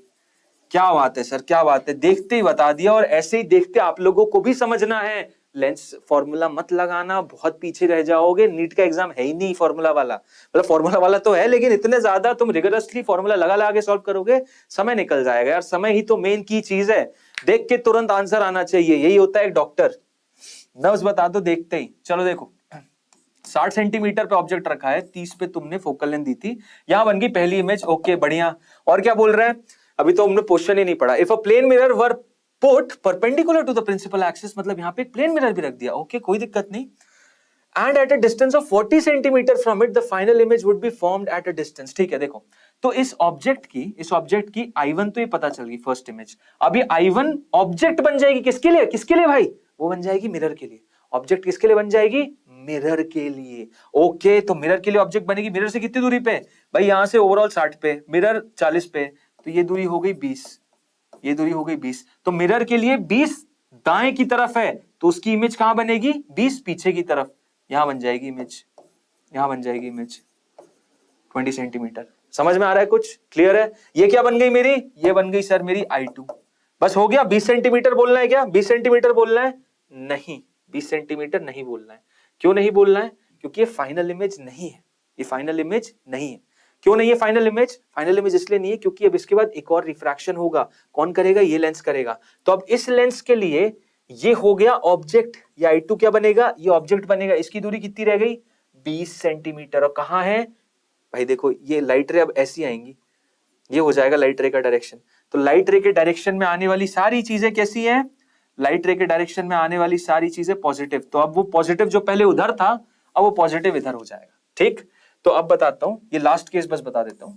क्या बात है सर, क्या बात है, देखते ही बता दिया। और ऐसे ही देखते आप लोगों को भी समझना है, लेंस फॉर्मूला मत लगाना, बहुत पीछे रह जाओगे। नीट का एग्जाम है ही नहीं फॉर्मूला वाला, मतलब फॉर्मूला वाला तो है लेकिन इतने ज्यादा तुम रिगरसली फॉर्मूला लगा लगा के सॉल्व करोगे, समय निकल जाएगा यार। समय ही तो मेन की चीज है, देख के तुरंत आंसर आना चाहिए, यही होता है एक डॉक्टर। नर्व्स बता दो देखते ही। चलो देखो 60 सेंटीमीटर पे ऑब्जेक्ट रखा है, 30 पे तुमने फोकल लेंथ दी थी, यहां बन गई पहली इमेज। ओके बढ़िया। और क्या बोल रहा है, अभी तो हमने क्वेश्चन ही नहीं पढ़ा। If a plane mirror were put perpendicular to the principal axis, मतलब यहां पे एक प्लेन मिरर भी रख दिया। ओके कोई दिक्कत नहीं। And eight a distance of 40 centimetre from it the final image would be formed at a distance. ठीक है देखो, तो इस ऑब्जेक्ट की I1 तो ये पता चल गई फर्स्ट इमेज। अभी I1 ऑब्जेक्ट बन जाएगी किसके लिए, किसके लिए भाई, वो बन जाएगी मिरर के लिए। ऑब्जेक्ट किसके लिए बन जाएगी, मिरर के लिए। ओके तो मिरर के लिए ऑब्जेक्ट बनेगी। मिरर से कितनी दूरी पे भाई, यहां से ओवरऑल 60 पे, मिरर 40 पे, तो ये दूरी हो गई 20, ये दूरी हो गई 20। तो मिरर के लिए 20 दाएं की तरफ है, तो उसकी इमेज कहां बनेगी, 20 पीछे की तरफ, यहां बन जाएगी इमेज, यहां बन जाएगी इमेज 20 सेंटीमीटर। समझ में आ रहा है कुछ, क्लियर है। ये क्या बन गई मेरी, ये बन गई सर मेरी I2। बस हो गया। 20 सेंटीमीटर बोलना है क्या, 20 सेंटीमीटर बोलना है, नहीं 20 सेंटीमीटर नहीं बोलना है। क्यों नहीं बोलना है, क्योंकि ये फाइनल इमेज नहीं है, ये फाइनल इमेज नहीं है। क्यों नहीं है फाइनल इमेज, फाइनल इमेज इसलिए नहीं है क्योंकि अब इसके बाद एक और रिफ्रैक्शन होगा। कौन करेगा, ये लेंस करेगा। तो अब इस लेंस के लिए ये हो गया ऑब्जेक्ट, ये I2 क्या बनेगा, ये ऑब्जेक्ट बनेगा। इसकी दूरी कितनी रह गई, 20 सेंटीमीटर। और कहां है भाई, देखो ये लाइट रे अब ऐसी आएंगी, ये हो जाएगा लाइट रे का डायरेक्शन। तो लाइट रे के डायरेक्शन में आने वाली सारी चीजें कैसी हैं, लाइट रे के डायरेक्शन में आने वाली सारी चीजें पॉजिटिव। तो अब वो पॉजिटिव जो पहले उधर था, अब वो पॉजिटिव इधर हो जाएगा। ठीक, तो अब बताता हूं, ये लास्ट केस बस बता देता हूं।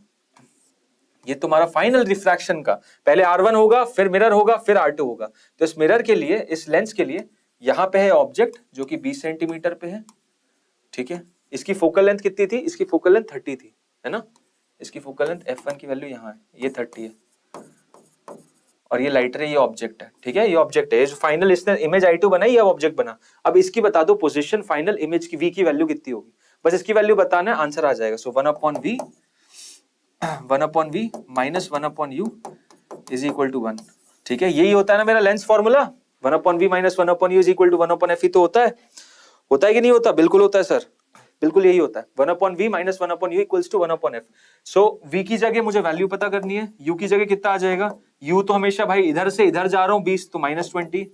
ये तुम्हारा फाइनल रिफ्रैक्शन का पहले R1 होगा, फिर मिरर होगा, फिर R2 होगा। तो इस मिरर के लिए, इस लेंस के लिए यहां पे है ऑब्जेक्ट जो कि 20 सेंटीमीटर पे है। ठीक है, इसकी फोकल लेंथ कितनी थी, इसकी फोकल लेंथ 30 थी, है ना। इसकी फोकल लेंथ f1 की वैल्यू यहाँ है, ये 30 है। और ये लाइट रे, ये ऑब्जेक्ट है। ठीक है, ये ऑब्जेक्ट है, जो फाइनल इसने इमेज I2 बनाई, ये ऑब्जेक्ट बना। अब इसकी बता दो पोजीशन, फाइनल इमेज की v की वैल्यू कितनी होगी, बस इसकी वैल्यू बताना है, आंसर आ जाएगा। So 1/v minus 1/u is equal to 1। ठीक है, यही होता है ना मेरा lens formula, 1/v minus 1/u is equal to 1/f ही तो होता है। होता है कि नहीं होता, बिल्कुल होता है सर, बिल्कुल यही होता है। 1/v minus 1/u equals to 1/f। So v की जगह मुझे वैल्यू पता करनी है, u की जगह कितना आ जाएगा, u तो हमेशा भाई इधर से इधर जा रहा हूं 20, तो -20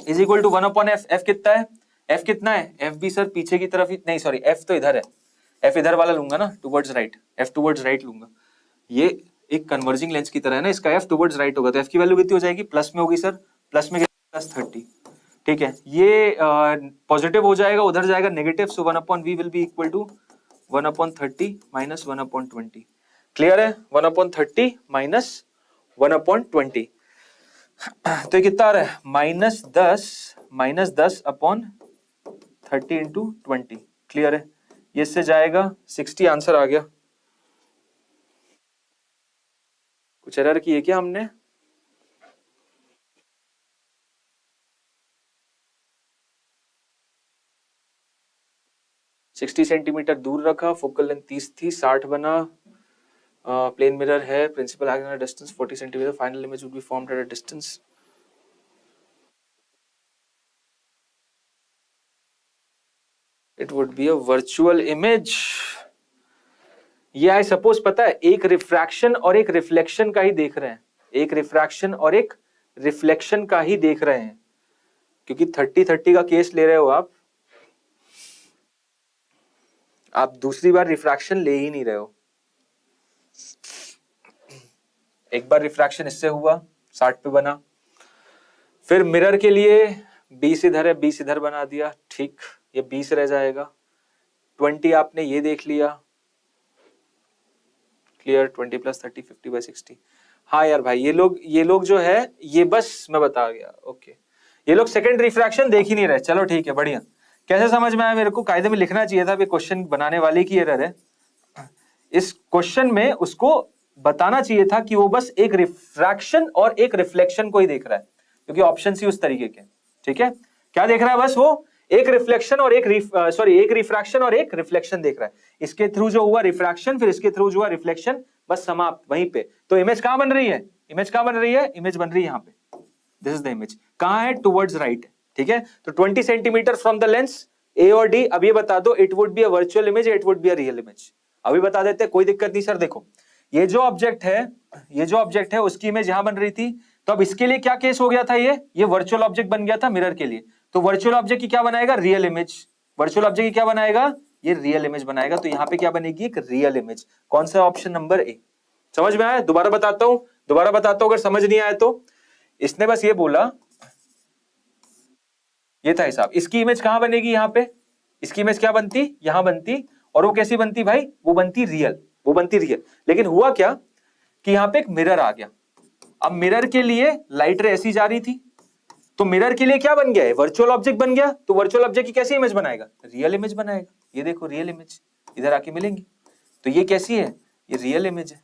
is equal to 1/f। f कितना है, f कितना है, f भी सर पीछे की तरफ ही, नहीं सॉरी f तो इधर है, f इधर वाला लूंगा ना, towards right, f towards right लूंगा। ये एक कन्वर्जिंग लेंस की तरह है ना, इसका f टुवर्ड्स राइट होगा, तो f की वैल्यू कितनी हो जाएगी, प्लस में होगी सर, प्लस में +30। ठीक है, ये पॉजिटिव हो जाएगा, उधर जाएगा negative. So 1/v will be equal to 1/30 minus 1/20। Clear है, 1/30 माइनस 1/20। तो ये कितना आ रहा है, -10/30 इंटू 20। क्लियर है, ये इससे जाएगा 60, आंसर आ गया। कुछ एरर की है क्या हमने, सिक्सटी सेंटीमीटर दूर रखा, फोकल लेंथ 30 थी, 60 बना, प्लेन मिरर है, principal axis distance 40 centimetre, final image would be formed at a distance. It would be a virtual image. ये आई सपोज पता है, एक रिफ्रैक्शन और एक रिफ्लेक्शन का ही देख रहे हैं, एक रिफ्रैक्शन और एक रिफ्लेक्शन का ही देख रहे हैं, क्योंकि 30-30 का केस ले रहे हो आप दूसरी बार रिफ्रैक्शन ले ही नहीं रहे हो। एक बार रिफ्रैक्शन इससे हुआ, 60 पे बना, फिर मिरर के लिए 20 इधर है, 20 इधर बना दिया। ठीक, ये 20 रह जाएगा, 20 आपने ये देख लिया, क्लियर, 20 + 30 50/60। हाँ यार भाई, ये लोग जो है, ये बस मैं बता गया। ओके, ये लोग सेकंड रिफ्रैक्शन देख ही नहीं रहे। चलो ठीक है, बढ़िया। कैसे समझ में आया, मेरे को कायदे में लिखना चाहिए था, क्वेश्चन बनाने वाले की एरर है। इस क्वेश्चन में उसको बताना चाहिए था कि वो बस एक रिफ्रैक्शन और एक रिफ्लेक्शन को ही देख रहा है, क्योंकि ऑप्शन सी उस तरीके के। ठीक है, क्या देख रहा है, बस वो एक रिफ्लेक्शन और एक रिफ्रैक्शन और एक रिफ्लेक्शन देख रहा है। इसके थ्रू जो हुआ रिफ्रैक्शन, फिर इसके थ्रू जो हुआ रिफ्लेक्शन, बस समाप्त वहीं पे। तो इमेज कहां बन रही है, इमेज कहां बन रही है, इमेज बन रही है यहाँ पे। दिस इज द इमेज, कहां है, टुवर्ड्स राइट। ठीक है। तो 20 सेंटीमीटर फ्रॉम द लेंस ए और डी। अब ये बता दो it would be a virtual image, it would be a real image. अभी बता देते हैं, कोई दिक्कत नहीं सर। देखो ये जो ऑब्जेक्ट है उसकी इमेज यहां बन रही थी, तो अब इसके लिए क्या केस हो गया था, ये वर्चुअल ऑब्जेक्ट बन गया था मिरर के लिए। तो वर्चुअल ऑब्जेक्ट की क्या बनाएगा, रियल इमेज। वर्चुअल ऑब्जेक्ट की क्या बनाएगा, ये रियल इमेज बनाएगा। तो यहाँ पे क्या बनेगी, एक रियल इमेज। कौन सा, ऑप्शन नंबर ए। समझ में आया? दोबारा बताता हूं अगर समझ नहीं आया तो। इसने बस ये बोला, ये था हिसाब। इसकी इमेज कहां बनेगी, यहाँ पे इसकी इमेज क्या बनती, यहां बनती। और वो कैसी बनती भाई, वो बनती रियल। लेकिन हुआ क्या कि यहाँ पे एक मिरर आ गया। अब मिरर के लिए लाइट रे ऐसी जा रही थी, तो मिरर के लिए क्या बन गया है, वर्चुअल ऑब्जेक्ट बन गया। तो वर्चुअल ऑब्जेक्ट की कैसी इमेज बनाएगा, रियल इमेज बनाएगा। ये देखो रियल इमेज इधर आके मिलेंगी। तो ये कैसी है, ये रियल इमेज है,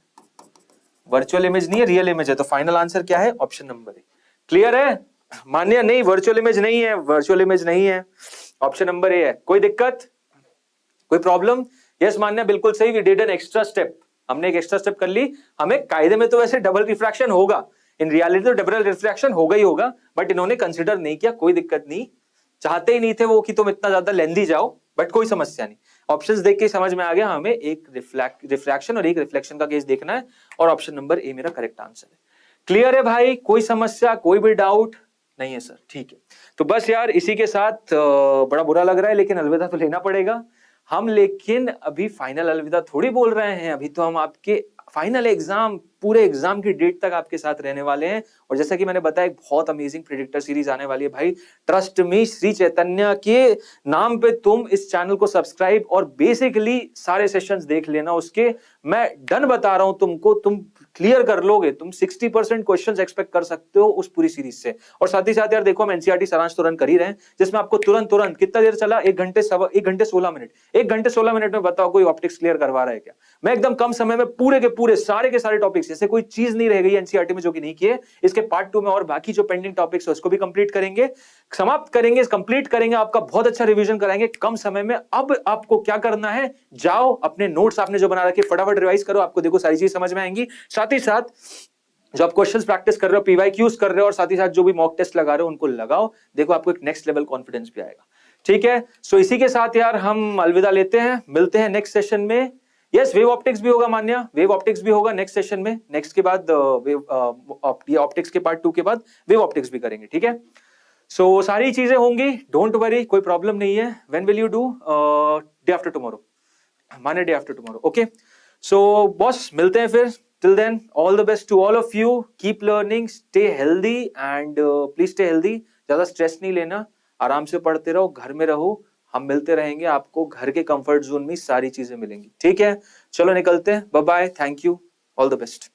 वर्चुअल इमेज नहीं है, रियल इमेज है। तो फाइनल आंसर क्या है, ऑप्शन नंबर ए। क्लियर है? मान्य नहीं, वर्चुअल इमेज नहीं है, ऑप्शन नंबर ए है। कोई दिक्कत, कोई प्रॉब्लम? यस मान्य, बिल्कुल सही। We did an extra step, हमने एक एक्स्ट्रा स्टेप कर ली। हमें कायदे में तो वैसे डबल रिफ्रैक्शन होगा, इन रियलिटी तो डबल रिफ्रैक्शन होगा ही होगा, बट इन्होंने कंसिडर नहीं किया। कोई दिक्कत नहीं, चाहते ही नहीं थे वो कि तुम इतना ज्यादा लेंदी जाओ, बट कोई समस्या नहीं। ऑप्शंस देख के समझ में आ गया, हमें एक रिफ्रैक्शन और एक रिफ्लेक्शन का केस देखना है, और ऑप्शन नंबर ए मेरा करेक्ट आंसर है। क्लियर है भाई? कोई समस्या, कोई भी डाउट नहीं है सर? ठीक है। तो बस यार इसी के साथ बड़ा बुरा लग रहा है, लेकिन अलविदा तो लेना पड़ेगा हम। लेकिन अभी फाइनल अलविदा थोड़ी बोल रहे हैं, अभी तो हम आपके फाइनल एग्जाम, पूरे एग्जाम की डेट तक आपके साथ रहने वाले हैं। और जैसा कि मैंने बताया, एक बहुत अमेजिंग प्रेडिक्टर सीरीज आने वाली है भाई। ट्रस्ट मी, श्री चैतन्य के नाम पे तुम इस चैनल को सब्सक्राइब और बेसिकली सारे सेशंस देख लेना उसके। मैं डन बता रहा हूं तुमको, तुम क्लियर कर लोगे, तुम 60% क्वेश्चंस एक्सपेक्ट कर सकते हो उस पूरी सीरीज से। और साथ ही साथ यार देखो, हम एनसीईआरटी सारांश तो रन कर ही रहे हैं, जिसमें आपको तुरंत कितना देर चला, 1 घंटे 16 मिनट। 1 घंटे 16 मिनट में बताओ कोई ऑप्टिक्स क्लियर करवा रहा है क्या? मैं एकदम कम समय में पूरे के पूरे सारे के सारे टॉपिक्स, जैसे कोई चीज नहीं रह गई एनसीईआरटी में जो कि नहीं किए। इसके पार्ट 2 में और बाकी जो पेंडिंग टॉपिक्स है उसको भी कंप्लीट करेंगे, समाप्त करेंगे, कंप्लीट करेंगे, आपका बहुत अच्छा रिवीजन कराएंगे कम समय में। अब आपको क्या करना है, जाओ अपने नोट्स आपने जो बना रखे फटाफट रिवाइज करो, आपको देखो सारी चीज समझ में आएंगी। साथ ही साथ जो आप क्वेश्चंस प्रैक्टिस कर रहे हो, पीवाईक्यूज कर रहे हो, और साथ ही साथ जो भी मॉक टेस्ट लगा रहे हो उनको लगाओ, देखो आपको एक नेक्स्ट लेवल कॉन्फिडेंस भी आएगा। ठीक है, सो इसी के साथ यार हम अलविदा लेते हैं, मिलते हैं नेक्स्ट सेशन में। यस, वेव ऑप्टिक्स भी होगा मान्या, वेव ऑप्टिक्स भी होगा नेक्स्ट सेशन में। नेक्स्ट के बाद ये ऑप्टिक्स के पार्ट 2 के बाद वेव ऑप्टिक्स भी करेंगे। ठीक है, सो सारी चीजें होंगी, डोंट वरी, कोई प्रॉब्लम नहीं है। When will you do? Day after tomorrow, माने day after tomorrow. Okay, so boss मिलते हैं फिर। Till then, all the best to all of you. Keep learning, stay healthy and please stay healthy. ज्यादा stress नहीं लेना, आराम से पढ़ते रहो, घर में रहो। हम मिलते रहेंगे, आपको घर के कंफर्ट जोन में सारी चीजें मिलेंगी। ठीक है, चलो निकलते हैं, bye bye, thank you, all the best.